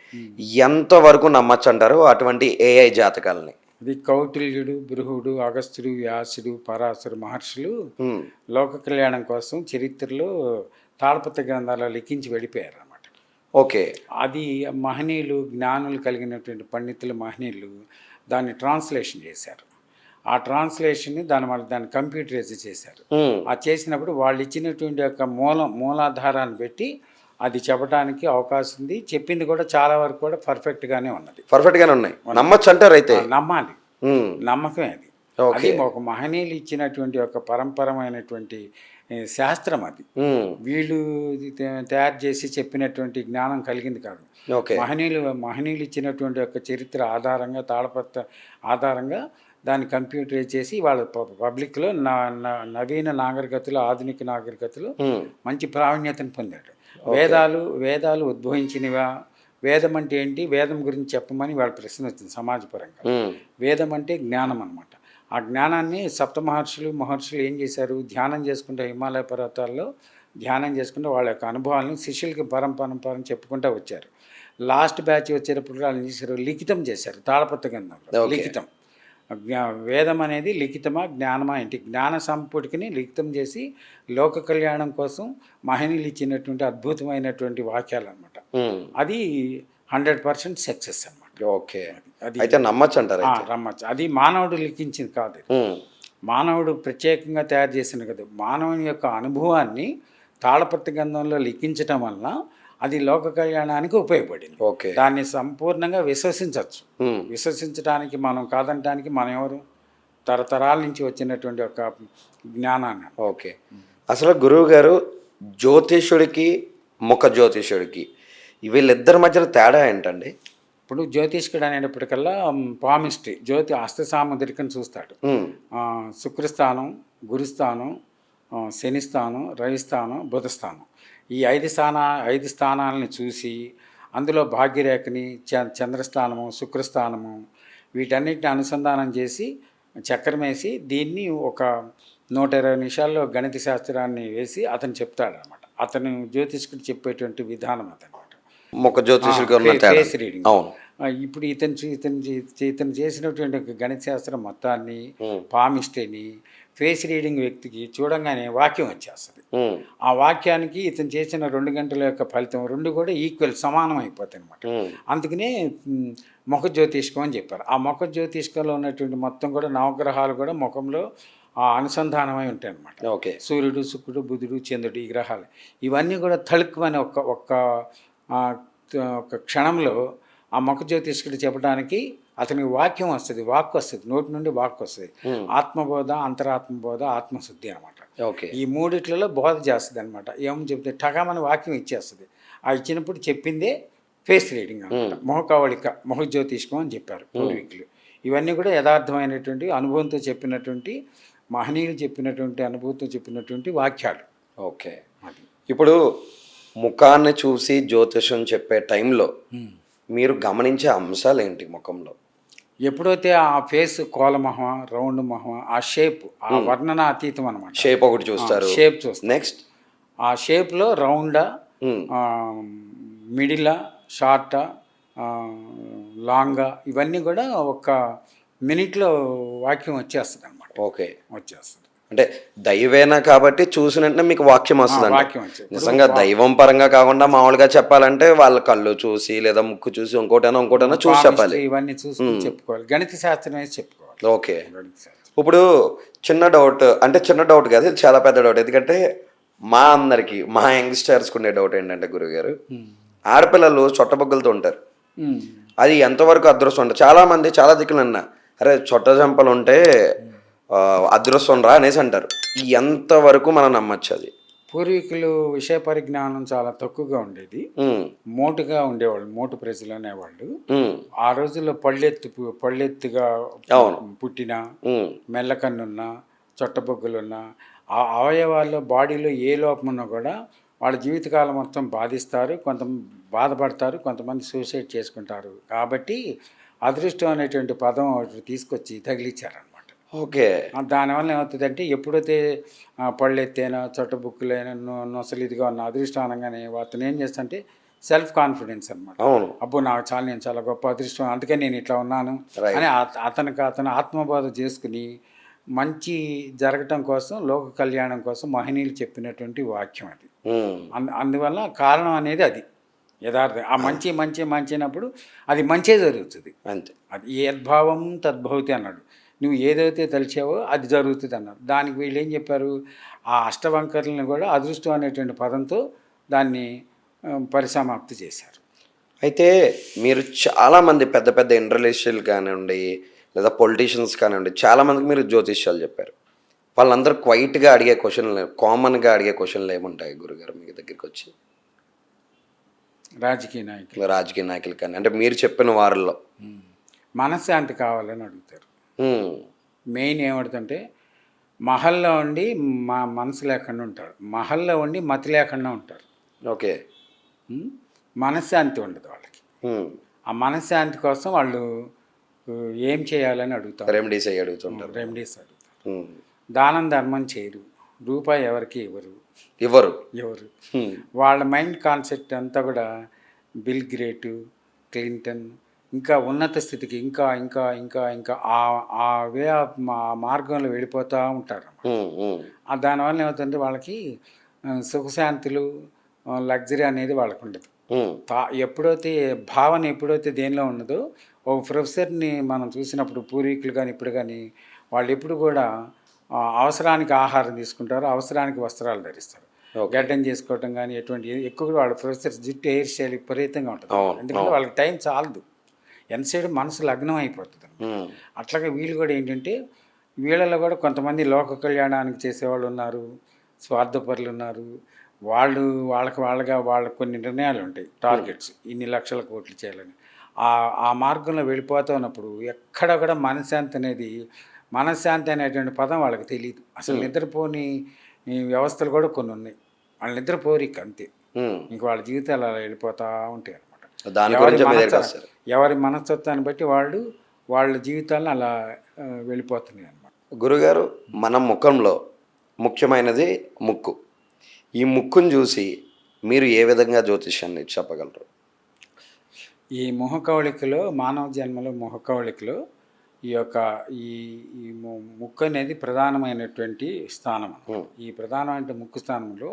ఎంతవరకు నమ్మచ్చు అంటారు అటువంటి ఏఐ జాతకాలని? ఇది కౌటిల్యుడు, బృహుడు, అగస్త్యుడు, వ్యాసుడు, పరాశరు మహర్షులు లోక కళ్యాణం కోసం చరిత్రలో తాళపత్ర గ్రంథాల్లో లిఖించి వెళ్ళిపోయారు అన్నమాట. ఓకే. అది మహనీయులు, జ్ఞానులు కలిగినటువంటి పండితులు, మహనీయులు దాన్ని ట్రాన్స్లేషన్ చేశారు. ఆ ట్రాన్స్లేషన్ని దాన్ని కంప్యూటరైజ్ చేశారు. ఆ చేసినప్పుడు వాళ్ళు ఇచ్చినటువంటి యొక్క మూలాధారాన్ని పెట్టి అది చెప్పడానికి అవకాశం ఉంది. చెప్పింది కూడా చాలా వరకు కూడా పర్ఫెక్ట్గానే ఉన్నాయి. నమ్మచ్చు అంటారు? అయితే నమ్మాలి, నమ్మకమే అది. అది ఒక మహనీయులు ఇచ్చినటువంటి ఒక పరంపరమైనటువంటి శాస్త్రం అది. ఉమ్, వీళ్ళు ఇది తయారు చేసి చెప్పినటువంటి జ్ఞానం కలిగింది కాదు. ఓకే. మహనీయులు ఇచ్చినటువంటి యొక్క చరిత్ర ఆధారంగా తాళపత్ర ఆధారంగా దాన్ని కంప్యూటరైజ్ చేసి వాళ్ళ పబ్లిక్లో నవీన నాగరికతలు ఆధునిక నాగరికతలు ఉమ్, మంచి ప్రావీణ్యతను పొందాడు. వేదాలు ఉద్భవించినవా, వేదం అంటే ఏంటి, వేదం గురించి చెప్పమని వాళ్ళ ప్రశ్న వచ్చింది సమాజపరంగా. ఉమ్, వేదం అంటే జ్ఞానం అనమాట. ఆ జ్ఞానాన్ని సప్త మహర్షులు ఏం చేశారు, ధ్యానం చేసుకుంటే హిమాలయ పర్వతాల్లో ధ్యానం చేసుకుంటే వాళ్ళ యొక్క అనుభవాలను శిష్యులకి పరంపరం చెప్పుకుంటూ వచ్చారు. లాస్ట్ బ్యాచ్ వచ్చేటప్పుడు వాళ్ళు చేశారు, లిఖితం చేశారు తాళపత్ర గ్రంథంలో. ఓకే. లిఖితం వేదం అనేది లిఖితమా జ్ఞానమా ఏంటి, జ్ఞాన సంపుటికిని లిఖితం చేసి లోక కళ్యాణం కోసం మహనీయులు ఇచ్చినటువంటి అద్భుతమైనటువంటి వాక్యాలు అనమాట. ఉమ్, అది 100% సక్సెస్ అనమాట. ఓకే. అది అయితే నమ్మచ్చు అంటారు అయితే. రమ్మచ్చు. అది మానవుడు లిఖించింది కాదు, ఉమ్, మానవుడు ప్రత్యేకంగా తయారు చేసిన కదా. మానవుని యొక్క అనుభవాన్ని తాళపత్ర గ్రంథంలో లిఖించటం వలన అది లోక కళ్యాణానికి ఉపయోగపడింది. ఓకే. దాన్ని సంపూర్ణంగా విశ్వసించవచ్చు. ఉమ్, విశ్వసించడానికి మనం కాదంటానికి మనం ఎవరు, తరతరాల నుంచి వచ్చినటువంటి ఒక జ్ఞానాన్ని. ఓకే. అసలు గురువు గారు జ్యోతిష్యుడికి ముఖ జ్యోతిష్యుడికి వీళ్ళిద్దరి మధ్యలో తేడా ఏంటండి? ఇప్పుడు జ్యోతిష్కుడు అనేటప్పటికల్లా పామిస్ట్రీ జ్యోతి హస్త సాముద్రికను చూస్తాడు. ఉమ్, శుక్రస్థానం, గురుస్థానం, శనిస్థానం, రవిస్థానం, బుధస్థానం, ఈ 5 స్థానాలని చూసి అందులో భాగ్యరేఖని చంద్రస్థానము, శుక్రస్థానము, వీటన్నిటిని అనుసంధానం చేసి చక్రం వేసి దీన్ని ఒక 120 నిమిషాల్లో గణిత శాస్త్రాన్ని వేసి అతను చెప్తాడనమాట. అతను జ్యోతిష్కుడు చెప్పేటువంటి విధానం అతనమాట. ముఖ జ్యోతిష్యుడికి ఉన్న తేడా. Face reading. అవును. ఇప్పుడు ఇతను చేసినటువంటి ఒక గణిత శాస్త్రం మొత్తాన్ని, ఉమ్, పామిస్ట్రీని ఫేస్ రీడింగ్ వ్యక్తికి చూడంగానే వాక్యం వచ్చేస్తుంది. ఉమ్, ఆ వాక్యానికి ఇతను చేసిన 2 గంటల యొక్క ఫలితం 2 కూడా ఈక్వల్, సమానం అయిపోతాయి అనమాట. ఉమ్, అందుకనే ముఖ జ్యోతిష్కం అని చెప్పారు. ఆ ముఖ జ్యోతిష్కంలో ఉన్నటువంటి మొత్తం కూడా నవగ్రహాలు కూడా ముఖంలో అనుసంధానమై ఉంటాయి అన్నమాట. ఓకే. సూర్యుడు, శుక్రుడు, బుధుడు, చంద్రుడు, ఈ గ్రహాలు ఇవన్నీ కూడా తళుక్కుమని ఒక క్షణంలో ఆ ముఖ జ్యోతిష్కుడు చెప్పడానికి అతనికి వాక్యం వస్తుంది, వాక్ వస్తుంది, నోటి నుండి వాక్ వస్తుంది. ఆత్మబోధ, అంతరాత్మబోధ, ఆత్మశుద్ధి అనమాట. ఓకే. ఈ మూడిట్లలో బోధ చేస్తుంది అనమాట. ఏమని చెప్తే టకామని వాక్యం ఇచ్చేస్తుంది. ఆ ఇచ్చినప్పుడు చెప్పిందే ఫేస్ రీడింగ్ అనమాట. మొహకవళిక, మొహ జ్యోతిష్కం అని చెప్పారు పూర్వీకులు. ఇవన్నీ కూడా యథార్థమైనటువంటి అనుభవంతో చెప్పినటువంటి, మహనీయులు చెప్పినటువంటి అనుభవంతో చెప్పినటువంటి వాక్యాలు. ఓకే. ఇప్పుడు ముఖాన్ని చూసి జ్యోతిషం చెప్పే టైంలో మీరు గమనించే అంశాలు ఏంటి ముఖంలో? ఎప్పుడైతే ఆ ఫేస్ కోలమొహం, రౌండ్ మొహం, ఆ షేప్, ఆ వర్ణన అతీతం అనమాట. షేప్ ఒకటి చూస్తారు. షేప్ చూస్తారు. నెక్స్ట్ ఆ షేప్లో రౌండా, మిడిలా, షార్టా, లాంగా, ఇవన్నీ కూడా ఒక మినిట్లో వాక్యం వచ్చేస్తుంది అనమాట. ఓకే. వచ్చేస్తుంది. అంటే దైవేన కాబట్టి చూసిన వెంటనే మీకు వాక్యం వస్తుంది. వాక్యం వచ్చేది. నిజంగా దైవం పరంగా కాకుండా మామూలుగా చెప్పాలంటే వాళ్ళ కళ్ళు చూసి లేదా ముక్కు చూసి ఇంకోటైనా చూసి చెప్పాలి. ఇవన్నీ చూసుకుని చెప్పుకోవాలి. గణిత శాస్త్రం వేసి చెప్పుకోవాలి. ఓకే. గణిత శాస్త్రం. ఇప్పుడు చిన్న డౌట్ కాదు, ఇది చాలా పెద్ద డౌట్. ఎందుకంటే మా యంగ్స్టర్స్కి ఉండే డౌట్ ఏంటంటే గురుగారు, ఆడపిల్లలు చొట్టబొగ్గలతో ఉంటారు. అది ఎంతవరకు అదృష్టం ఉంటుంది? చాలా మంది చాలా దిక్కులు అన్నా, అరే చొట్ట జంపలు ఉంటే అదృష్టం రా అనేసి అంటారు. ఎంతవరకు మనం నమ్మచ్చు అది? పూర్వీకులు విషయ పరిజ్ఞానం చాలా తక్కువగా ఉండేది. మోటుగా ఉండేవాళ్ళు, మోటు ప్రజలు అనేవాళ్ళు. ఆ రోజుల్లో పళ్ళెత్తుగా పుట్టిన, మెల్లకన్నున్నా, చొట్టబొగ్గులున్నా, ఆ అవయవాల్లో బాడీలో ఏ లోపం ఉన్నా కూడా వాళ్ళ జీవితకాలం మొత్తం బాధిస్తారు, బాధపడతారు, కొంతమంది సూసైడ్ చేసుకుంటారు. కాబట్టి అదృష్టం అనేటువంటి పదం తీసుకొచ్చి తగిలిచ్చారనమాట. ఓకే. దానివల్ల ఏమవుతుందంటే ఎప్పుడైతే పళ్ళెత్తైనా, చొట్టబుక్కులైనా, నొసలు ఇదిగా ఉన్న అదృష్టం అనగానే అతను ఏం చేస్తాడంటే సెల్ఫ్ కాన్ఫిడెన్స్ అనమాట. అబ్బో నేను చాలా గొప్ప అదృష్టం, అందుకే నేను ఇట్లా ఉన్నాను అని అతను ఆత్మబోధ చేసుకుని మంచి జరగటం కోసం, లోక కళ్యాణం కోసం మహనీయులు చెప్పినటువంటి వాక్యం అది. అందువల్ల కారణం అనేది అది యథార్థం. ఆ మంచి అయినప్పుడు అది మంచే జరుగుతుంది. అంతే. అది యద్భావం తద్భవతి అన్నాడు. నువ్వు ఏదైతే తలిచావో అది జరుగుతుంది అన్నారు. దానికి వీళ్ళు ఏం చెప్పారు, ఆ అష్టవంకర్లను కూడా అదృష్టం అనేటువంటి పదంతో దాన్ని పరిసమాప్తి చేశారు. అయితే మీరు చాలామంది పెద్ద పెద్ద ఇండస్ట్రియల్ కానివ్వండి లేదా పొలిటీషియన్స్ కానివ్వండి చాలామందికి మీరు జ్యోతిష్యాలు చెప్పారు. వాళ్ళందరూ క్వైట్గా అడిగే క్వశ్చన్లు, కామన్గా అడిగే క్వశ్చన్లు ఏముంటాయి గురుగారు మీ దగ్గరికి వచ్చి? రాజకీయ నాయకులు రాజకీయ నాయకులు కానీ అంటే మీరు చెప్పిన వారిలో. మనశ్శాంతి కావాలని అడుగుతారు. ఉమ్, మెయిన్ ఏమడుతుంటే మహల్లో ఉండి మనసు లేకుండా ఉంటారు, మహల్లో ఉండి మతి లేకుండా ఉంటారు. ఓకే. ఉమ్, మనశ్శాంతి ఉండదు వాళ్ళకి. ఉమ్, ఆ మనశ్శాంతి కోసం వాళ్ళు ఏం చేయాలని అడుగుతారు, రెమెడీస్ అయ్యి అడుగుతుంటారు. రెమెడీస్ అడుగుతారు. ఉమ్, దానం ధర్మం చేయరు, రూపాయి ఎవరికి ఇవ్వరు. ఇవ్వరు. ఉమ్, వాళ్ళ మైండ్ కాన్సెప్ట్ అంతా కూడా బిల్ గ్రేటు, క్లింటన్, ఇంకా ఉన్నత స్థితికి ఇంకా ఇంకా ఇంకా ఇంకా ఆ వే ఆఫ్ మార్గంలో వెళ్ళిపోతూ ఉంటారు. ఉమ్, ఉమ్, దానివల్ల ఏమవుతుందంటే వాళ్ళకి సుఖశాంతులు, లగ్జరీ అనేది వాళ్ళకు ఉండదు. ఉమ్, ఎప్పుడైతే భావన ఎప్పుడైతే దేనిలో ఉన్నదో, ఒక ప్రొఫెసర్ని మనం చూసినప్పుడు పూర్వీకులు కానీ ఇప్పుడు కానీ వాళ్ళు ఎప్పుడు కూడా అవసరానికి ఆహారం తీసుకుంటారు, అవసరానికి వస్త్రాలు ధరిస్తారు. గడ్డం చేసుకోవటం కానీ ఎటువంటి ఎక్కువగా వాళ్ళ ప్రొఫెసర్స్ జుట్టు హెయిర్ స్టైల్ విపరీతంగా ఉంటుంది. ఎందుకంటే వాళ్ళకి టైం చాలదు, ఎంతసేపు మనసు లగ్నం అయిపోతుంది. ఉమ్, అట్లాగే వీళ్ళు కూడా ఏంటంటే వీళ్ళలో కూడా కొంతమంది లోక కళ్యాణానికి చేసేవాళ్ళు ఉన్నారు, స్వార్థపరులు ఉన్నారు. వాళ్ళకి కొన్ని నిర్ణయాలు ఉంటాయి, టార్గెట్స్, ఇన్ని లక్షల కోట్లు చేయాలని. ఆ మార్గంలో వెళ్ళిపోతూ ఉన్నప్పుడు ఎక్కడ కూడా మనశ్శాంతి అనేటువంటి పదం వాళ్ళకి తెలియదు. అసలు నిద్రపోని వ్యవస్థలు కూడా కొన్ని ఉన్నాయి. వాళ్ళు నిద్రపోరు అంతే, ఇంక వాళ్ళ జీవితాలు అలా వెళ్ళిపోతూ ఉంటాయి అనమాట. ఎవరి మనస్తత్వాన్ని బట్టి వాళ్ళ జీవితాలను అలా వెళ్ళిపోతున్నాయి అనమాట. గురుగారు, మన ముఖంలో ముఖ్యమైనది ముక్కు. ఈ ముక్కును చూసి మీరు ఏ విధంగా జ్యోతిష్యాన్ని చెప్పగలరు? ఈ ముఖకవళికలో, మానవ జన్మలో ముఖకవళికలో ఈ ముక్కు అనేది ప్రధానమైనటువంటి స్థానం. ఈ ప్రధానమైన ముక్కు స్థానంలో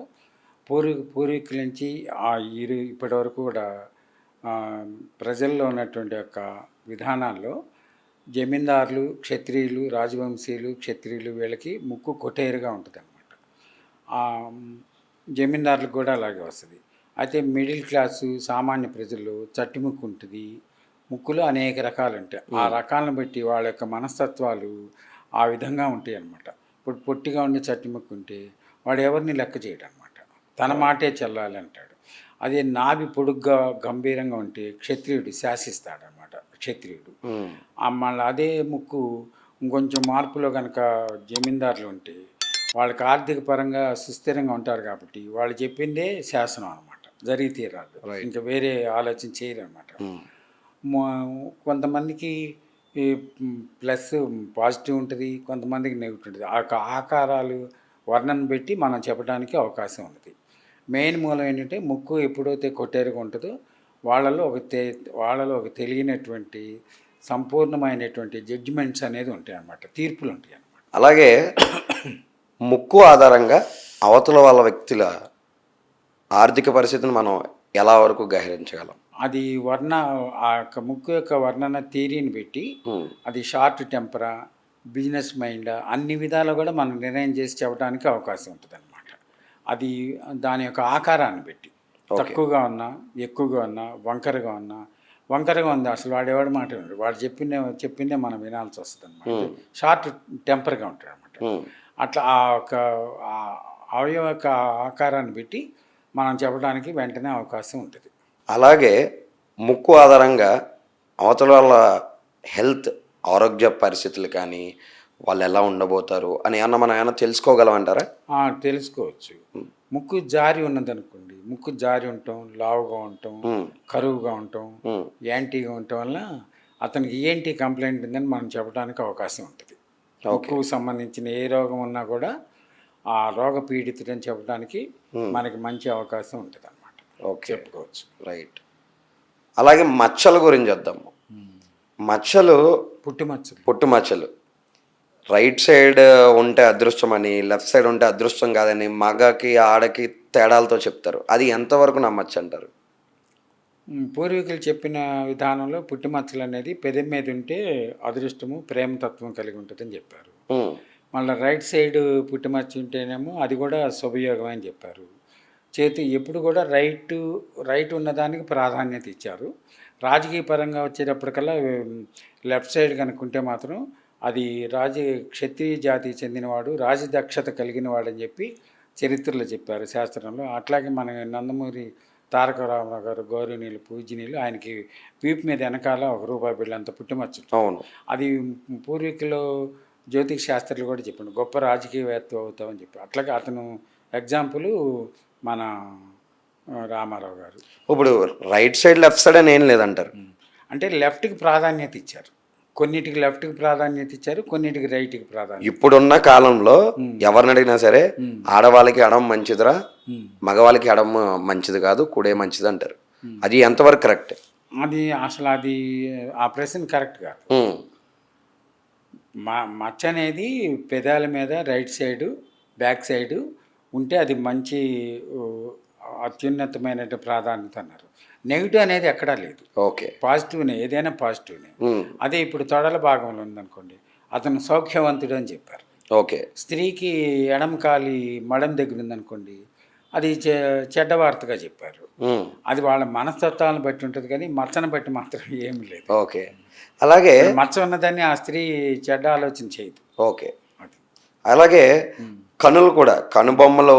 పూర్వీకుల నుంచి ఇప్పటి వరకు కూడా ప్రజల్లో ఉన్నటువంటి విధానాల్లో జమీందారులు, క్షత్రియులు, రాజవంశీయులు, క్షత్రియులు వీళ్ళకి ముక్కు కొటేరుగా ఉంటుంది అనమాట. జమీందారులకు కూడా అలాగే వస్తుంది. అయితే మిడిల్ క్లాసు సామాన్య ప్రజల్లో చట్టి ముక్కు ఉంటుంది. ముక్కులో అనేక రకాలు ఉంటాయి. ఆ రకాలను బట్టి వాళ్ళ యొక్క మనస్తత్వాలు ఆ విధంగా ఉంటాయి అన్నమాట. ఇప్పుడు పొట్టిగా ఉండే చట్టి ముక్కు ఉంటే వాడు ఎవరిని లెక్క చేయడం అనమాట, తన మాటే చెల్లాలి అంటాడు. అదే నాభి పొడుగ్గా గంభీరంగా ఉంటే క్షత్రియుడు శాసిస్తాడనమాట, క్షత్రియుడు. మళ్ళీ అదే ముక్కు ఇంకొంచెం మార్పులో కనుక జమీందారులు ఉంటే వాళ్ళకి ఆర్థిక పరంగా సుస్థిరంగా ఉంటారు కాబట్టి వాళ్ళు చెప్పిందే శాసనం అనమాట, జరిగి తీరాలి, ఇంకా వేరే ఆలోచన చేయరు అనమాట. కొంతమందికి ప్లస్ పాజిటివ్ ఉంటుంది, కొంతమందికి నెగిటివ్ ఉంటుంది. ఆకారాలు వర్ణన పెట్టి మనం చెప్పడానికి అవకాశం ఉంది. మెయిన్ మూలం ఏంటంటే ముక్కు ఎప్పుడైతే కొట్టేరుగా ఉంటుందో వాళ్ళలో ఒక తెలియనటువంటి సంపూర్ణమైనటువంటి జడ్జిమెంట్స్ అనేది ఉంటాయి అన్నమాట, తీర్పులు ఉంటాయి అన్నమాట. అలాగే ముక్కు ఆధారంగా అవతల వాళ్ళ వ్యక్తుల ఆర్థిక పరిస్థితిని మనం ఎలా వరకు గ్రహించగలం? అది ముక్కు యొక్క వర్ణన థియరీని పెట్టి అది షార్ట్ టెంపరా, బిజినెస్ మైండ్, అన్ని విధాలు కూడా మనం నిర్ణయం చేసి చెప్పడానికి అవకాశం ఉంటుంది అనమాట. అది దాని యొక్క ఆకారాన్ని పెట్టి తక్కువగా ఉన్నా, ఎక్కువగా ఉన్నా, వంకరగా ఉంది అసలు వాడేవాడు మాట వినడు, వాడు చెప్పిందే మనం వినాల్సి వస్తుంది అనమాట. షార్ట్ టెంపర్గా ఉంటాడు అనమాట. అట్లా అవయవ యొక్క ఆకారాన్ని పెట్టి మనం చెప్పడానికి వెంటనే అవకాశం ఉంటుంది. అలాగే ముక్కు ఆధారంగా అవతల వాళ్ళ హెల్త్, ఆరోగ్య పరిస్థితులు కానీ వాళ్ళు ఎలా ఉండబోతారు అని మనం ఏమన్నా తెలుసుకోగలం అంటారా? తెలుసుకోవచ్చు. ముక్కు జారి ఉన్నదనుకోండి, ముక్కు జారి ఉండటం, లావుగా ఉండటం, కరువుగా ఉండటం, యాంటీగా ఉండటం వల్ల అతనికి ఏంటి కంప్లైంట్ ఉందని మనం చెప్పడానికి అవకాశం ఉంటుంది. ముక్కుకు సంబంధించిన ఏ రోగం ఉన్నా కూడా ఆ రోగ పీడితుడని చెప్పడానికి మనకి మంచి అవకాశం ఉంటుంది అన్నమాట. చెప్పుకోవచ్చు. రైట్. అలాగే మచ్చల గురించి వద్దాము. మచ్చలు, పుట్టు మచ్చలు రైట్ సైడ్ ఉంటే అదృష్టం అని, లెఫ్ట్ సైడ్ ఉంటే అదృష్టం కాదని మగకి ఆడకి తేడాలతో చెప్తారు. అది ఎంతవరకు నమ్మచ్చు అంటారు? పూర్వీకులు చెప్పిన విధానంలో పుట్టుమచ్చలు అనేది పెదవి మీద ఉంటే అదృష్టము, ప్రేమతత్వం కలిగి ఉంటుందని చెప్పారు. మళ్ళీ రైట్ సైడ్ పుట్టుమచ్చ ఉంటేనేమో అది కూడా శుభయోగం అని చెప్పారు. ఎప్పుడు కూడా రైట్ ఉన్నదానికి ప్రాధాన్యత ఇచ్చారు. రాజకీయ పరంగా వచ్చేటప్పటికల్లా లెఫ్ట్ సైడ్ కనుక్కుంటే మాత్రం అది క్షత్రియ జాతికి చెందినవాడు, రాజదక్షత కలిగిన వాడని చెప్పి చరిత్రలో చెప్పారు శాస్త్రంలో. అట్లాగే మన నందమూరి తారక రామారావు గారు గౌరవనీయులు పూజనీయులు, ఆయనకి వీపు మీద వెనకాల ₹1 బిళ్ళ అంత పుట్టుమచ్చ ఉంటుంది. అవును. అది పూర్వీకులు జ్యోతిష్ శాస్త్రులు కూడా చెప్పాడు, గొప్ప రాజకీయవేత్త అవుతామని చెప్పి. అట్లాగే అతను ఎగ్జాంపుల్ మన రామారావు గారు. ఇప్పుడు రైట్ సైడ్ లెఫ్ట్ సైడ్ అని ఏం లేదంటారు. అంటే లెఫ్ట్కి ప్రాధాన్యత ఇచ్చారు, కొన్నిటికి లెఫ్ట్కి ప్రాధాన్యత ఇచ్చారు, కొన్నిటికి రైట్కి ప్రాధాన్యత. ఇప్పుడున్న కాలంలో ఎవరిని అడిగినా సరే ఆడవాళ్ళకి ఎడమ మంచిదిరా, మగవాళ్ళకి ఎడమ మంచిది కాదు, కుడే మంచిది అంటారు. అది ఎంతవరకు కరెక్ట్? అది ఆ ప్రశ్న కరెక్ట్ కాదు. మచ్చ అనేది పెదాల మీద రైట్ సైడు బ్యాక్ సైడు ఉంటే అది మంచి అత్యున్నతమైన ప్రాధాన్యత అన్నారు. నెగిటివ్ అనేది ఎక్కడా లేదు. ఓకే, పాజిటివ్నే, ఏదైనా పాజిటివ్నే. అదే ఇప్పుడు తొడల భాగంలో ఉందనుకోండి, అతను సౌఖ్యవంతుడు అని చెప్పారు. ఓకే. స్త్రీకి ఎడమ కాలి మడం దగ్గర ఉందనుకోండి, అది చెడ్డ వార్తగా చెప్పారు. అది వాళ్ళ మనస్తత్వాలను బట్టి ఉంటుంది, కానీ మచ్చను బట్టి మాత్రం ఏమీ లేదు. ఓకే. అలాగే మచ్చ ఉన్నదాన్ని ఆ స్త్రీ చెడ్డ ఆలోచన చేయదు. ఓకే. అలాగే కన్నులు కూడా, కనుబొమ్మలు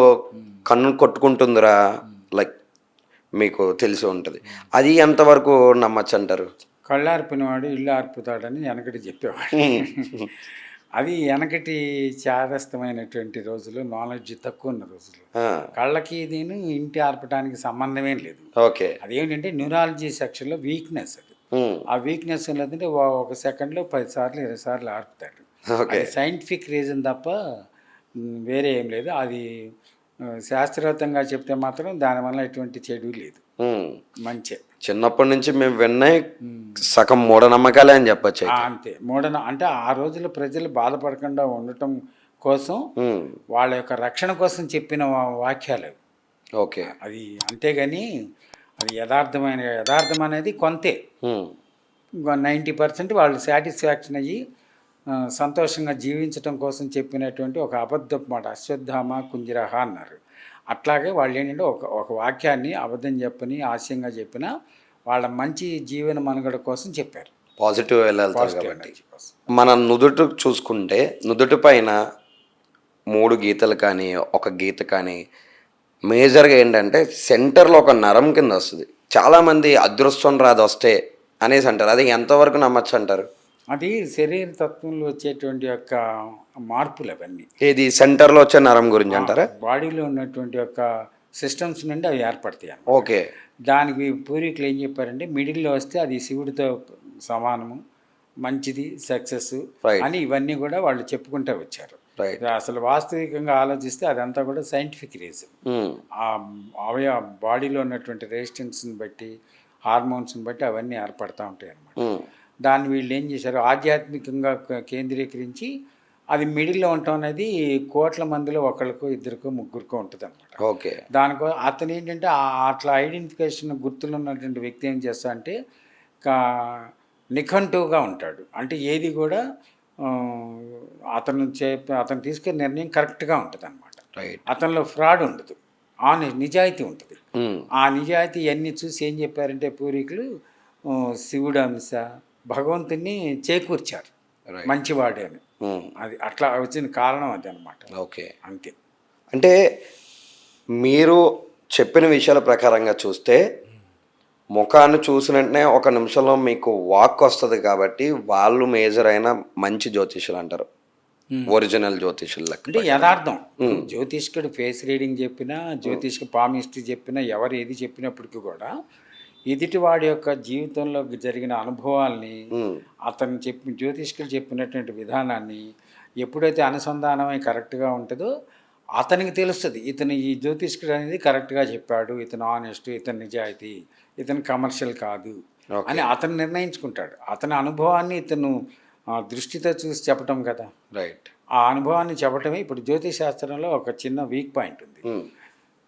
కన్ను కొట్టుకుంటుందిరా, లైక్ మీకు తెలిసి ఉంటుంది. అది ఎంతవరకు నమ్మచ్చు అంటారు? కళ్ళార్పినవాడు ఇల్లు ఆర్పుతాడని వెనకటి చెప్పేవాడు. అది వెనకటి చాదస్తమైనటువంటి రోజులు, నాలెడ్జ్ తక్కువ ఉన్న రోజులు. కళ్ళకి దీని ఇంటి ఆర్పడానికి సంబంధమేం లేదు. ఓకే. అదేంటంటే న్యూరాలజీ సెక్షన్లో వీక్నెస్. అది ఆ వీక్నెస్ ఏంటంటే 1 సెకండ్లో 10 సార్లు 20 సార్లు ఆర్పుతాడు. సైంటిఫిక్ రీజన్ తప్ప వేరే ఏం లేదు. అది శాస్త్రవేత్తంగా చెప్తే మాత్రం దానివల్ల ఎటువంటి చెడు లేదు, మంచి. చిన్నప్పటి నుంచి మేము విన్నాయి సగం మూఢనమ్మకాలే అని చెప్పచ్చు. అంతే, అంటే ఆ రోజుల్లో ప్రజలు బాధపడకుండా ఉండటం కోసం, వాళ్ళ యొక్క రక్షణ కోసం చెప్పిన వాక్యాలు. ఓకే. అది అంతేగాని అది యథార్థం అనేది కొంతే. 90% వాళ్ళు సాటిస్ఫాక్షన్ అయ్యి సంతోషంగా జీవించడం కోసం చెప్పినటువంటి ఒక అబద్ధపు మాట, అశ్వత్థామ కుంజరహ అన్నారు. అట్లాగే వాళ్ళు ఏంటంటే ఒక వాక్యాన్ని అబద్ధం చెప్పని హాస్యంగా చెప్పిన వాళ్ళ మంచి జీవన మనుగడ కోసం చెప్పారు. పాజిటివ్ వెళ్ళాలి కాబట్టి. మన నుదుటి చూసుకుంటే నుదుటి పైన 3 గీతలు కానీ 1 గీత కానీ మేజర్గా ఏంటంటే సెంటర్లో ఒక నరం కింద వస్తుంది. చాలామంది అదృష్టం రాదు వస్తే అనేసి అంటారు. అది ఎంతవరకు నమ్మచ్చు అంటారు? అది శరీర తత్వంలో వచ్చేటువంటి యొక్క మార్పులు అవన్నీ. ఏది సెంటర్లో వచ్చే నరం గురించి అంటారా? బాడీలో ఉన్నటువంటి యొక్క సిస్టమ్స్ నుండి అవి ఏర్పడతాయి. ఓకే. దానికి పూర్వీకులు ఏం చెప్పారంటే మిడిల్లో వస్తే అది శివుడితో సమానము, మంచిది, సక్సెస్ అని ఇవన్నీ కూడా వాళ్ళు చెప్పుకుంటూ వచ్చారు. అసలు వాస్తవికంగా ఆలోచిస్తే అదంతా కూడా సైంటిఫిక్ రీజన్. ఆ బాడీలో ఉన్నటువంటి రెసిస్టెన్స్ని బట్టి, హార్మోన్స్ని బట్టి అవన్నీ ఏర్పడతా ఉంటాయి అన్నమాట. దాన్ని వీళ్ళు ఏం చేశారు, ఆధ్యాత్మికంగా కేంద్రీకరించి అది మిడిల్లో ఉండటం అనేది కోట్ల మందిలో ఒకరికో ఇద్దరికో ముగ్గురికో ఉంటుంది అనమాట. ఓకే. దానికో అతను ఏంటంటే అట్లా ఐడెంటిఫికేషన్ గుర్తులు ఉన్నటువంటి వ్యక్తి ఏం చేస్తా అంటే నిఘంటువుగా ఉంటాడు. అంటే ఏది కూడా అతను తీసుకునే నిర్ణయం కరెక్ట్గా ఉంటుంది అనమాట. అతనిలో ఫ్రాడ్ ఉండదు, నిజాయితీ ఉంటుంది. ఆ నిజాయితీ అన్నీ చూసి ఏం చెప్పారంటే పూర్వీకులు, శివుడు అంశ భగవంతుని చేకూర్చారు మంచివాడే అని. అది అట్లా వచ్చిన కారణం అది అనమాట. ఓకే, అంతే. అంటే మీరు చెప్పిన విషయాల ప్రకారంగా చూస్తే ముఖాన్ని చూసిన వెంటనే 1 నిమిషంలో మీకు వాక్ వస్తుంది కాబట్టి వాళ్ళు మేజర్ అయిన మంచి జ్యోతిష్యులు అంటారు, ఒరిజినల్ జ్యోతిష్యులు. అంటే యథార్థం. జ్యోతిష్కుడు ఫేస్ రీడింగ్ చెప్పినా, జ్యోతిష్కు పామిస్ట్రీ చెప్పినా, ఎవరు ఏది చెప్పినప్పటికీ కూడా ఎదుటివాడి యొక్క జీవితంలో జరిగిన అనుభవాల్ని, అతను జ్యోతిష్కులు చెప్పినటువంటి విధానాన్ని ఎప్పుడైతే అనుసంధానమై కరెక్ట్గా ఉంటుందో అతనికి తెలుస్తుంది, ఇతను ఈ జ్యోతిష్కుడు అనేది కరెక్ట్గా చెప్పాడు, ఇతను ఆనెస్ట్, ఇతను నిజాయితీ, ఇతను కమర్షియల్ కాదు అని అతను నిర్ణయించుకుంటాడు. అతని అనుభవాన్ని ఇతను దృష్టితో చూసి చెప్పటం కదా. రైట్. ఆ అనుభవాన్ని చెప్పటమే ఇప్పుడు జ్యోతిష్ శాస్త్రంలో ఒక చిన్న వీక్ పాయింట్ ఉంది.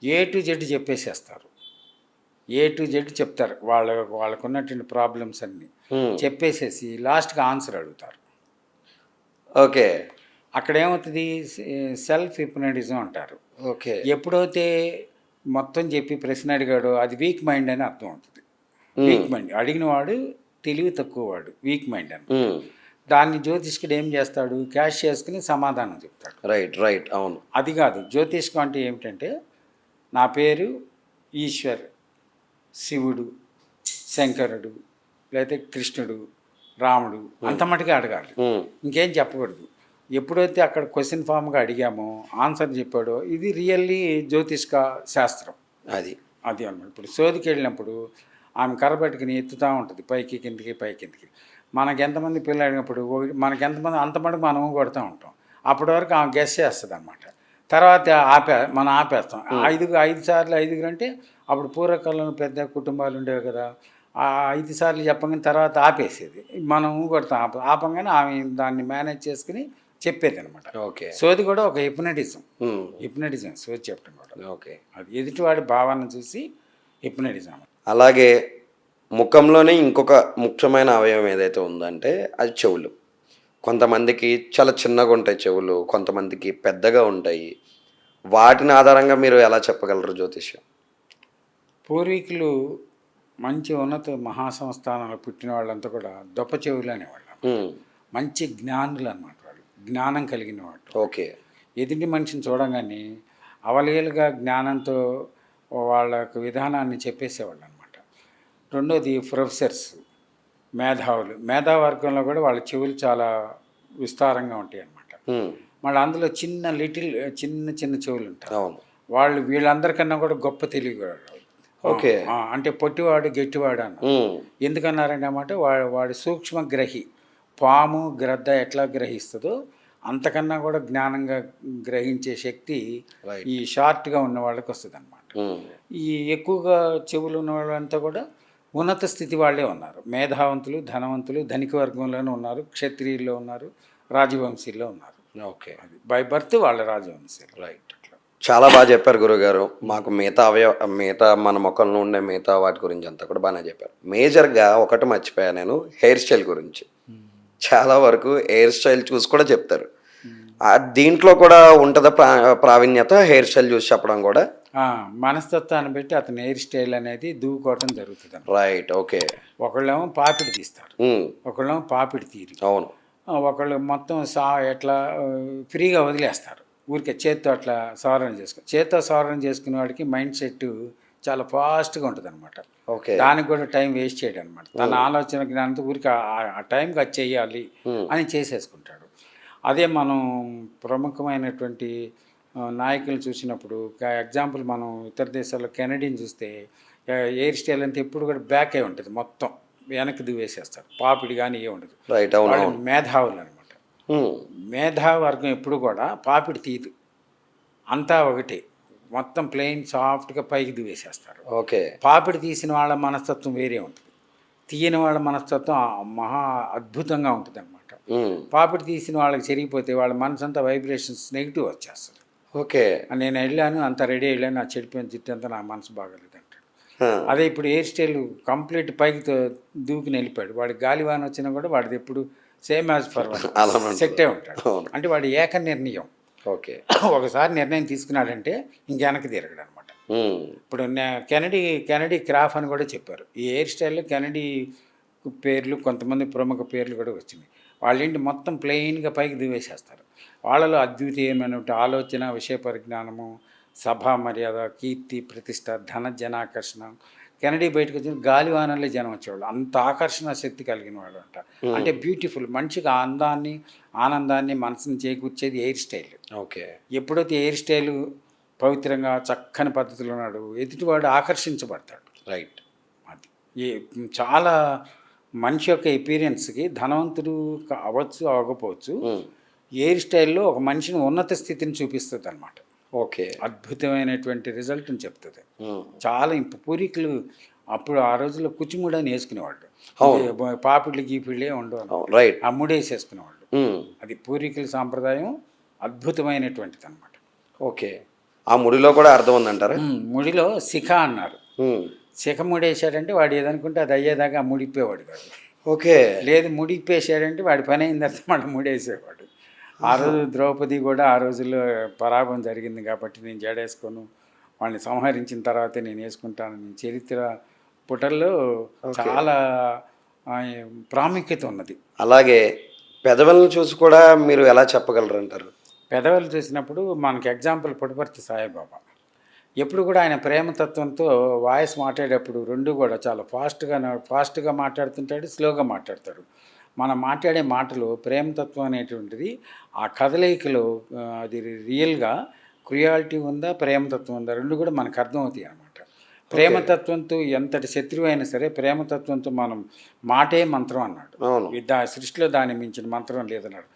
A to Z చెప్పేసేస్తారు, A to Z చెప్తారు. వాళ్ళకు ఉన్నటువంటి ప్రాబ్లమ్స్ అన్నీ చెప్పేసేసి లాస్ట్గా ఆన్సర్ అడుగుతారు. ఓకే. అక్కడ ఏమవుతుంది, సెల్ఫ్ హిప్నటిజం అంటారు. ఓకే. ఎప్పుడైతే మొత్తం చెప్పి ప్రశ్న అడిగాడో అది వీక్ మైండ్ అని అర్థం అవుతుంది. వీక్ మైండ్ అడిగిన వాడు తెలివి తక్కువ వాడు, వీక్ మైండ్ అని. దాన్ని జ్యోతిష్కుడు ఏం చేస్తాడు, క్యాష్ చేసుకుని సమాధానం చెప్తాడు. రైట్ అవును. అది కాదు, జ్యోతిష్కం అంటే ఏమిటంటే, నా పేరు ఈశ్వర్, శివుడు, శంకరుడు, లేకపోతే కృష్ణుడు, రాముడు, అంత మటుకే అడగాలి. ఇంకేం చెప్పకూడదు. ఎప్పుడైతే అక్కడ క్వశ్చన్ ఫామ్గా అడిగామో ఆన్సర్ చెప్పాడో ఇది రియల్లీ జ్యోతిష్క శాస్త్రం. అది అది అన్నమాట. ఇప్పుడు సోదికి వెళ్ళినప్పుడు ఆమె కర్రబెట్టుకుని ఎత్తుతూ ఉంటుంది పైకి కిందికి పైకి కిందికి. మనకి ఎంతమంది పిల్లలు అడిగినప్పుడు మనకి ఎంతమంది అంత మటుకు మనం కొడుతూ ఉంటాం. అప్పటి వరకు ఆమె గెస్ చేస్తుంది అనమాట. తర్వాత మనం ఆపేస్తాం. ఐదు సార్లు ఐదుగురు అంటే అప్పుడు పూర్వకాలంలో పెద్ద కుటుంబాలు ఉండేవి కదా, ఆ 5 సార్లు చెప్పగానే తర్వాత ఆపేసేది. మనం కొడతాం ఆపంగానే ఆమె దాన్ని మేనేజ్ చేసుకుని చెప్పేది అనమాట. ఓకే. సోది కూడా ఒక హిప్నటిజం సోది చెప్పడం కూడా. ఓకే. అది ఎదుటివాడి భావాన్ని చూసి హిప్నటిజం. అలాగే ముఖంలోనే ఇంకొక ముఖ్యమైన అవయవం ఏదైతే ఉందంటే అది చెవులు. కొంతమందికి చాలా చిన్నగా ఉంటాయి చెవులు, కొంతమందికి పెద్దగా ఉంటాయి. వాటిని ఆధారంగా మీరు ఎలా చెప్పగలరు జ్యోతిష్యం? పూర్వీకులు మంచి ఉన్నత మహాసంస్థానాలు పుట్టిన వాళ్ళంతా కూడా దొప్ప చెవులు అనేవాళ్ళు. మంచి జ్ఞానులు అన్నమాట. వాళ్ళు జ్ఞానం కలిగిన వాళ్ళు. ఓకే. ఎదుటి మనిషిని చూడంగానే అవలీలుగా జ్ఞానంతో వాళ్ళ యొక్క విధానాన్ని చెప్పేసేవాళ్ళు అనమాట. రెండోది ప్రొఫెసర్స్, మేధావర్గంలో కూడా వాళ్ళ చెవులు చాలా విస్తారంగా ఉంటాయి అన్నమాట. మళ్ళీ అందులో చిన్న చిన్న చెవులు ఉంటారు. వాళ్ళు వీళ్ళందరికన్నా కూడా గొప్ప తెలియగలరు. ఓకే. అంటే పొట్టివాడు గట్టివాడు అన్న ఎందుకన్నారంటే అన్నమాట, వాడు సూక్ష్మగ్రహి. పాము గ్రద్ద ఎట్లా గ్రహిస్తుందో అంతకన్నా కూడా జ్ఞానంగా గ్రహించే శక్తి ఈ షార్ట్గా ఉన్న వాళ్ళకి వస్తుంది అనమాట. ఈ ఎక్కువగా చెవులు ఉన్న వాళ్ళంతా కూడా ఉన్నత స్థితి వాళ్ళే ఉన్నారు. మేధావంతులు, ధనవంతులు, ధనిక వర్గంలోనే ఉన్నారు, క్షత్రియుల్లో ఉన్నారు, రాజవంశీల్లో ఉన్నారు. ఓకే. అది బై బర్త్ వాళ్ళ రాజవంశీలు. రైట్. చాలా బాగా చెప్పారు గురుగారు. మాకు మిగతా మన ముఖంలో ఉండే మిగతా వాటి గురించి అంతా కూడా బాగానే చెప్పారు. మేజర్గా ఒకటి మర్చిపోయా నేను, హెయిర్ స్టైల్ గురించి. చాలా వరకు హెయిర్ స్టైల్ చూసి కూడా చెప్తారు. దీంట్లో కూడా ఉంటుందా ప్రావీణ్యత, హెయిర్ స్టైల్ చూసి చెప్పడం కూడా? మనస్తత్వాన్ని బట్టి అతని హెయిర్ స్టైల్ అనేది దూకోవటం జరుగుతుంది. రైట్. ఓకే. ఒకళ్ళేమో పాపిడి తీస్తారు, ఒకళ్ళేమో పాపిడి తీరు. అవును. ఒకళ్ళు మొత్తం ఎట్లా ఫ్రీగా వదిలేస్తారు, ఊరికే చేత్తో అట్లా సవరణ చేసుకునే వాడికి మైండ్ సెట్ చాలా ఫాస్ట్గా ఉంటుంది అనమాట. ఓకే. దానికి కూడా టైం వేస్ట్ చేయడం అనమాట. తన ఆలోచన జ్ఞానంతో ఊరికి ఆ టైంకి అది చెయ్యాలి అని చేసేసుకుంటాడు. అదే మనం ప్రముఖమైనటువంటి నాయకులు చూసినప్పుడు, ఎగ్జాంపుల్ మనం ఇతర దేశాల్లో కెనడీని చూస్తే హెయిర్ స్టైల్ అంతా ఎప్పుడు కూడా బ్యాక్ అయి ఉంటుంది, మొత్తం వెనక్కి దువ్వేసేస్తాడు, పాపిడి కానీ ఏ ఉండదు. వాళ్ళు మేధావులు అనమాట. మేధావర్గం ఎప్పుడు కూడా పాపిడి తీయదు, అంతా ఒకటి మొత్తం ప్లెయిన్ సాఫ్ట్గా పైకి దువ్వేసేస్తారు. ఓకే. పాపిడి తీసిన వాళ్ళ మనస్తత్వం వేరే ఉంటుంది, తీయని వాళ్ళ మనస్తత్వం మహా అద్భుతంగా ఉంటుంది అనమాట. పాపిడి తీసిన వాళ్ళకి చెరిగిపోతే వాళ్ళ మనసు అంతా వైబ్రేషన్స్ నెగిటివ్ వచ్చేస్తుంది. ఓకే. నేను వెళ్ళాను, అంత రెడీ వెళ్ళాను, నా చెడిపోయిన జిట్టు అంతా నా మనసు బాగలేదు అంటాడు. అదే ఇప్పుడు హెయిర్ స్టైల్ కంప్లీట్ పైకి దూకుని వెళ్ళిపోయాడు, వాడికి గాలివాన వచ్చినా కూడా వాడిది ఎప్పుడు సేమ్ యాజ్ ఫార్వర్డ్ సెట్టే ఉంటాడు. అంటే వాడి ఏక నిర్ణయం. ఓకే. ఒకసారి నిర్ణయం తీసుకున్నాడంటే ఇంకెనక్కి తిరగడు అనమాట. ఇప్పుడు కెనడీ క్రాఫ్ అని కూడా చెప్పారు. ఈ హెయిర్ స్టైల్లో కెనడీ పేర్లు, కొంతమంది ప్రముఖ పేర్లు కూడా వచ్చినాయి. వాళ్ళేంటి మొత్తం ప్లెయిన్గా పైకి దివేసేస్తారు. వాళ్ళలో అద్వితీయమైన ఆలోచన, విషయ పరిజ్ఞానము, సభా మర్యాద, కీర్తి, ప్రతిష్ట, ధన, జనాకర్షణ. కెనడీ బయటకు వచ్చిన గాలివానలే జనం వచ్చేవాళ్ళు, అంత ఆకర్షణ శక్తి కలిగిన వాడు అంట. అంటే బ్యూటిఫుల్, మంచిగా అందాన్ని, ఆనందాన్ని మనసుని చేకూర్చేది హెయిర్ స్టైల్. ఓకే. ఎప్పుడైతే హెయిర్ స్టైల్ పవిత్రంగా చక్కని పద్ధతిలో ఉన్నాడు, ఎదుటివాడు ఆకర్షించబడతాడు. రైట్. అది చాలా మనిషి యొక్క ఎపీరియన్స్కి ధనవంతుడు అవ్వచ్చు అవ్వకపోవచ్చు, హెయిర్ స్టైల్లో ఒక మనిషిని ఉన్నత స్థితిని చూపిస్తుంది అనమాట. ఓకే. అద్భుతమైనటువంటి రిజల్ట్ని చెప్తుంది. చాలా పూర్వీకులు అప్పుడు ఆ రోజుల్లో కుచిముడని వేసుకునేవాళ్ళు, పాపిళ్ళు గీపిళ్ళే ఉండవు, రైట్, ఆ ముడేసేసుకునేవాళ్ళు. అది పూర్వీకుల సాంప్రదాయం, అద్భుతమైనటువంటిది అనమాట. ఓకే. ఆ ముడిలో కూడా అర్థం ఉందంటారా? ముడిలో శిఖ అన్నారు. శిఖ ముడేశాడంటే వాడు ఏదనుకుంటే అది అయ్యేదాకా ముడిపోయేవాడు కాదు. ఓకే. లేదు ముడిప్పేసాడంటే వాడి పని అయిన తర్వాత మళ్ళీ ముడేసేవాడు. ఆ రోజు ద్రౌపది కూడా ఆ రోజుల్లో పరాభవం జరిగింది కాబట్టి నేను జడేసుకోను, వాళ్ళని సంహరించిన తర్వాతే నేను వేసుకుంటానని చరిత్ర పుటల్లో చాలా ప్రాముఖ్యత ఉన్నది. అలాగే పెదవులను చూసి కూడా మీరు ఎలా చెప్పగలరు అంటారు? పెదవులు చూసినప్పుడు మనకి ఎగ్జాంపుల్ పుట్టపర్తి సాయిబాబా. ఎప్పుడు కూడా ఆయన ప్రేమతత్వంతో వాయిస్ మాట్లాడేటప్పుడు 2 కూడా చాలా ఫాస్ట్‌గా మాట్లాడుతుంటాడు, స్లోగా మాట్లాడతాడు. మనం మాట్లాడే మాటలు ప్రేమతత్వం అనేటువంటిది ఆ కదలికలో అది రియల్‌గా క్రుయాలిటీ ఉందా, ప్రేమతత్వం ఉందా 2 కూడా మనకు అర్థమవుతాయి అన్నమాట. ప్రేమతత్వంతో ఎంతటి శత్రువైనా సరే ప్రేమతత్వంతో మనం మాటే మంత్రం అన్నాడు. అవును. సృష్టిలో దాన్ని మించిన మంత్రం లేదన్నాడు.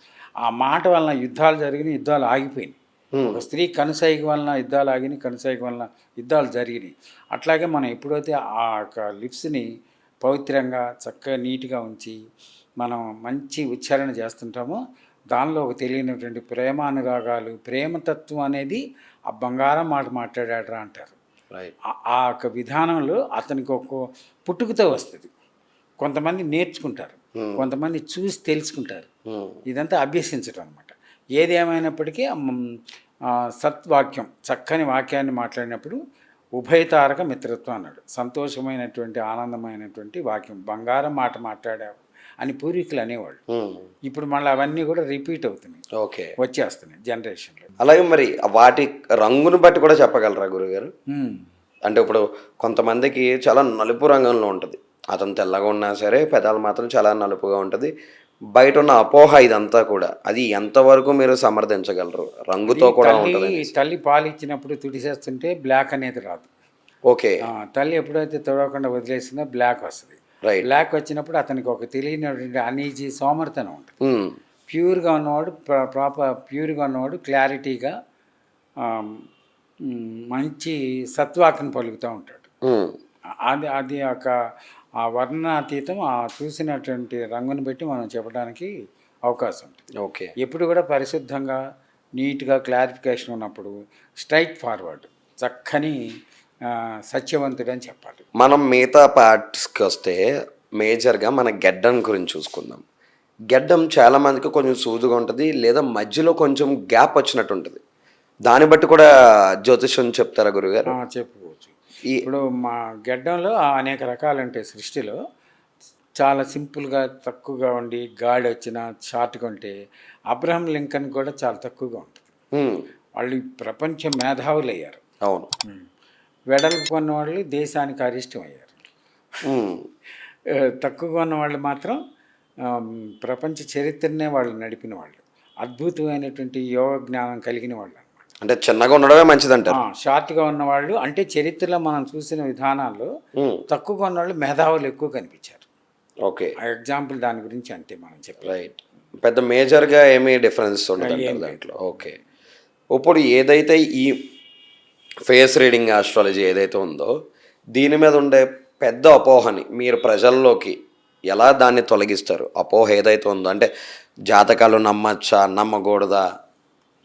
ఆ మాట వలన యుద్ధాలు జరిగినాయి, యుద్ధాలు ఆగిపోయినాయి. ఒక స్త్రీ కనుసైగ వలన యుద్ధాలు ఆగినాయి, కనుసైగ వలన యుద్ధాలు జరిగినాయి. అట్లాగే మనం ఎప్పుడైతే ఆ యొక్క లిప్స్ని పవిత్రంగా చక్కగా నీట్గా ఉంచి మనం మంచి ఉచ్చారణ చేస్తుంటామో దానిలో ఒక తెలియనటువంటి ప్రేమానురాగాలు, ప్రేమతత్వం అనేది ఆ బంగారం మాట మాట్లాడాడరా అంటారు. రైట్. ఆ యొక్క విధానంలో అతనికి ఒక పుట్టుకతో వస్తుంది. కొంతమంది నేర్చుకుంటారు, కొంతమంది చూసి తెలుసుకుంటారు. ఇదంతా అభ్యసించడం అనమాట. ఏది ఏమైనప్పటికీ సత్వాక్యం చక్కని వాక్యాన్ని మాట్లాడినప్పుడు ఉభయతారక మిత్రత్వం అన్నాడు. సంతోషమైనటువంటి ఆనందమైనటువంటి వాక్యం, బంగారం మాట మాట్లాడావు అని పూర్వీకులు అనేవాళ్ళు. ఇప్పుడు మళ్ళీ అవన్నీ కూడా రిపీట్ అవుతున్నాయి, ఓకే. వచ్చేస్తున్నాయి జనరేషన్లో. అలాగే మరి వాటి రంగును బట్టి కూడా చెప్పగలరా గురుగారు? అంటే ఇప్పుడు కొంతమందికి చాలా నలుపు రంగంలో ఉంటుంది. అతను తెల్లగా ఉన్నా సరే పెదాలు మాత్రం చాలా నలుపుగా ఉంటుంది. బయట ఉన్న అపోహ ఇదంతా కూడా. అది ఎంతవరకు మీరు సమర్థించగలరు? రంగుతో కూడా ఉంటుంది. తల్లి పాలు ఇచ్చినప్పుడు తుడిసేస్తుంటే బ్లాక్ అనేది రాదు. ఓకే. తల్లి ఎప్పుడైతే తుడవకుండా వదిలేసిందో బ్లాక్ వస్తుంది. రైట్. బ్లాక్ వచ్చినప్పుడు అతనికి ఒక తెలియనటువంటి అనీజీ సోమర్తనం ఉంటుంది. ప్యూర్గా ఉన్నవాడు ప్యూర్గా ఉన్నవాడు క్లారిటీగా మంచి సత్వాకను పలుకుతూ ఉంటాడు. అది అది ఒక ఆ వర్ణాతీతం ఆ చూసినటువంటి రంగుని బట్టి మనం చెప్పడానికి అవకాశం ఉంటుంది. ఓకే. ఎప్పుడు కూడా పరిశుద్ధంగా నీట్గా క్లారిఫికేషన్ ఉన్నప్పుడు స్ట్రైట్ ఫార్వర్డ్ చక్కని సత్యవంతుడు అని చెప్పాలి. మనం మిగతా పార్ట్స్కి వస్తే మేజర్గా మన గెడ్డం గురించి చూసుకుందాం. గెడ్డం చాలామందికి కొంచెం సూదుగా ఉంటుంది, లేదా మధ్యలో కొంచెం గ్యాప్ వచ్చినట్టు ఉంటుంది. దాన్ని బట్టి కూడా జ్యోతిష్యం చెప్తారా గురుగారు? చెప్పుకోవచ్చు. ఇప్పుడు మా గెడ్డంలో అనేక రకాలు ఉంటాయి సృష్టిలో. చాలా సింపుల్గా తక్కువగా ఉండి గాడి వచ్చిన షార్ట్గా ఉంటే అబ్రహం లింకన్ కూడా చాలా తక్కువగా ఉంటుంది. వాళ్ళు ప్రపంచ మేధావులు అయ్యారు. అవును. వెడల్పు కొన్న వాళ్ళు దేశానికి అరిష్టం అయ్యారు. తక్కువగా ఉన్న వాళ్ళు మాత్రం ప్రపంచ చరిత్రనే వాళ్ళు నడిపిన వాళ్ళు, అద్భుతమైనటువంటి యోగ జ్ఞానం కలిగిన వాళ్ళు అనమాట. అంటే చిన్నగా ఉండడమే మంచిదంటారు. షార్ట్గా ఉన్నవాళ్ళు అంటే చరిత్రలో మనం చూసిన విధానాల్లో తక్కువగా ఉన్న వాళ్ళు మేధావులు ఎక్కువ కనిపించారు. ఓకే. ఆ ఎగ్జాంపుల్ దాని గురించి అంటే మనం చెప్పాలి. రైట్. పెద్ద మేజర్గా ఏమీ డిఫరెన్స్ ఉండదు దాంట్లో. ఓకే. ఇప్పుడు ఏదైతే ఈ ఫేస్ రీడింగ్ ఆస్ట్రాలజీ ఏదైతే ఉందో దీని మీద ఉండే పెద్ద అపోహని మీరు ప్రజల్లోకి ఎలా దాన్ని తొలగిస్తారు? అపోహ ఏదైతే ఉందో అంటే జాతకాలు నమ్మచ్చా నమ్మకూడదా,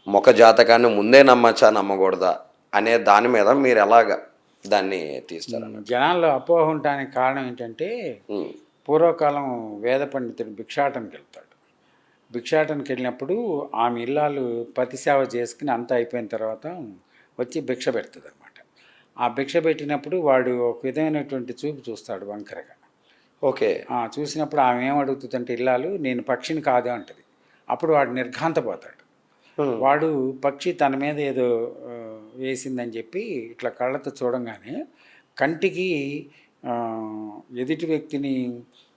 ముఖ జాతకాన్ని ముందే నమ్మచ్చా నమ్మకూడదా అనే దాని మీద మీరు ఎలాగా దాన్ని తీస్తారు? జనాల్లో అపోహ ఉండడానికి కారణం ఏంటంటే పూర్వకాలం వేద పండితుడు భిక్షాటనకి వెళ్తాడు. భిక్షాటనకి వెళ్ళినప్పుడు ఆమె ఇల్లాలు పతి సేవ చేసుకుని అంతా అయిపోయిన తర్వాత వచ్చి భిక్ష పెడుతుంది అనమాట. ఆ భిక్ష పెట్టినప్పుడు వాడు ఒక విధమైనటువంటి చూపు చూస్తాడు వంకరగా. ఓకే. చూసినప్పుడు ఆమె ఏమడుగుతుందంటే ఇల్లాలు నేను పక్షిని కాదు అంటది. అప్పుడు వాడు నిర్ఘాంతపోతాడు. వాడు పక్షి తన మీద ఏదో వేసిందని చెప్పి ఇట్లా కళ్ళతో చూడంగానే కంటికి ఎదుటి వ్యక్తిని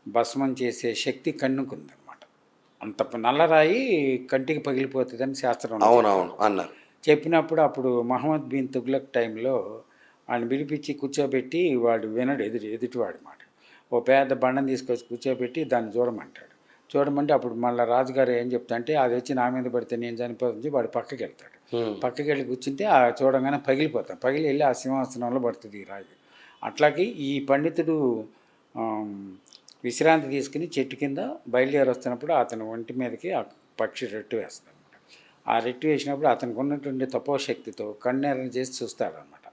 భస్మం చేసే శక్తి కన్నుకుందనమాట. అంత నల్లరాయి కంటికి పగిలిపోతుందని శాస్త్రం అవునవును అన్నారు. చెప్పినప్పుడు అప్పుడు మహమ్మద్ బిన్ తుగ్లక్ టైంలో ఆయన పిలిపించి కూర్చోబెట్టి వాడు వినడు ఎదుటివాడి మాట. ఓ పెద్ద బండను తీసుకొచ్చి కూర్చోబెట్టి దాన్ని చూడమంటాడు. చూడమంటే అప్పుడు మళ్ళీ రాజుగారు ఏం చెప్తాంటే అది వచ్చి నా మీద పడితే నేను చనిపోతుంది, వాడు పక్కకి వెళ్తాడు. పక్కకి వెళ్ళి కూర్చుంటే ఆ చూడంగానే పగిలిపోతాడు. పగిలి వెళ్ళి ఆ సింహాసనంలో పడుతుంది ఈ రాజు. అట్లాగే ఈ పండితుడు విశ్రాంతి తీసుకుని చెట్టు కింద బయలుదేరి వస్తున్నప్పుడు అతను ఒంటి మీదకి ఆ పక్షి రెట్టు వేస్తాడు అనమాట. ఆ రెట్టు వేసినప్పుడు అతనికి ఉన్నటువంటి తపోశక్తితో కన్నెర్రని చేసి చూస్తాడనమాట.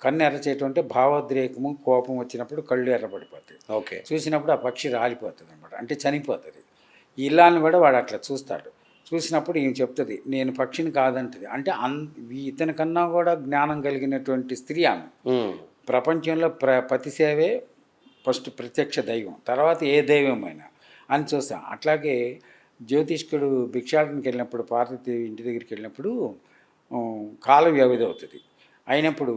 కన్ను ఎర్ర చేయటం అంటే భావోద్రేకము, కోపం వచ్చినప్పుడు కళ్ళు ఎర్రబడిపోతాయి. ఓకే. చూసినప్పుడు ఆ పక్షి రాలిపోతుంది అనమాట, అంటే చనిపోతుంది. ఈ ఇల్లాన్ని కూడా వాడు అట్లా చూస్తాడు. చూసినప్పుడు ఈమె చెప్తుంది నేను పక్షిని కాదంటది. అంటే ఇతని కన్నా కూడా జ్ఞానం కలిగినటువంటి స్త్రీ ఆమె. ప్రపంచంలో పతి సేవే ఫస్ట్ ప్రత్యక్ష దైవం, తర్వాత ఏ దైవమైనా అని చూస్తాం. అట్లాగే జ్యోతిష్కుడు భిక్షాటనకి వెళ్ళినప్పుడు పార్వతీదేవి ఇంటి దగ్గరికి వెళ్ళినప్పుడు కాల వ్యవధి అవుతుంది. అయినప్పుడు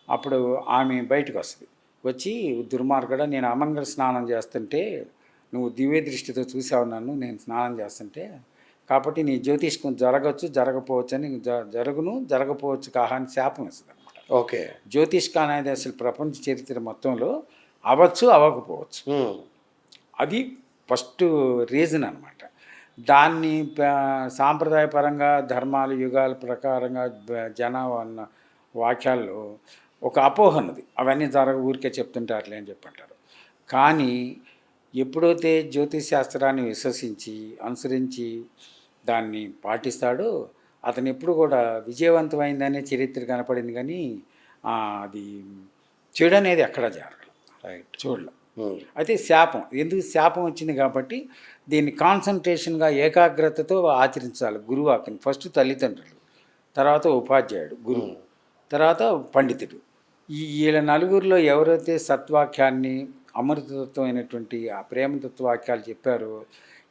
అప్పుడు ఆమె బయటకు వస్తుంది. వచ్చి దుర్మార్గుడా, నేను అమంగళ స్నానం చేస్తుంటే నువ్వు దివ్య దృష్టితో చూసావు నన్ను, నేను స్నానం చేస్తుంటే, కాబట్టి నీ జ్యోతిష్కం జరగచ్చు జరగపోవచ్చు అని జరుగును జరగపోవచ్చు కాహా అని శాపం ఇస్తుంది అనమాట. ఓకే. జ్యోతిష్క అనేది అసలు ప్రపంచ చరిత్ర మొత్తంలో అవ్వచ్చు అవ్వకపోవచ్చు, అది ఫస్ట్ రీజన్ అనమాట. దాన్ని సాంప్రదాయపరంగా ధర్మాలు యుగాల ప్రకారంగా జనాన్న వాక్యాల్లో ఒక అపోహ ఉన్నది, అవన్నీ ఊరికే చెప్తుంటారులే అని చెప్పంటారు. కానీ ఎప్పుడైతే జ్యోతిష్ శాస్త్రాన్ని విశ్వసించి అనుసరించి దాన్ని పాటిస్తాడో అతను ఎప్పుడు కూడా విజయవంతమైందనే చరిత్ర కనపడింది. కానీ అది చెడు అనేది ఎక్కడా జరగదు, రైట్, చూడలే. అయితే శాపం ఎందుకు శాపం వచ్చింది కాబట్టి దీన్ని కాన్సన్ట్రేషన్గా ఏకాగ్రతతో ఆచరించాలి. గురువు ఆజ్ఞ ఫస్ట్ తల్లిదండ్రులు, తర్వాత ఉపాధ్యాయుడు గురువు, తర్వాత పండితుడు. వీళ్ళ నలుగురిలో ఎవరైతే సత్వాక్యాన్ని అమృతత్వమైనటువంటి ఆ ప్రేమతత్వాక్యాలు చెప్పారో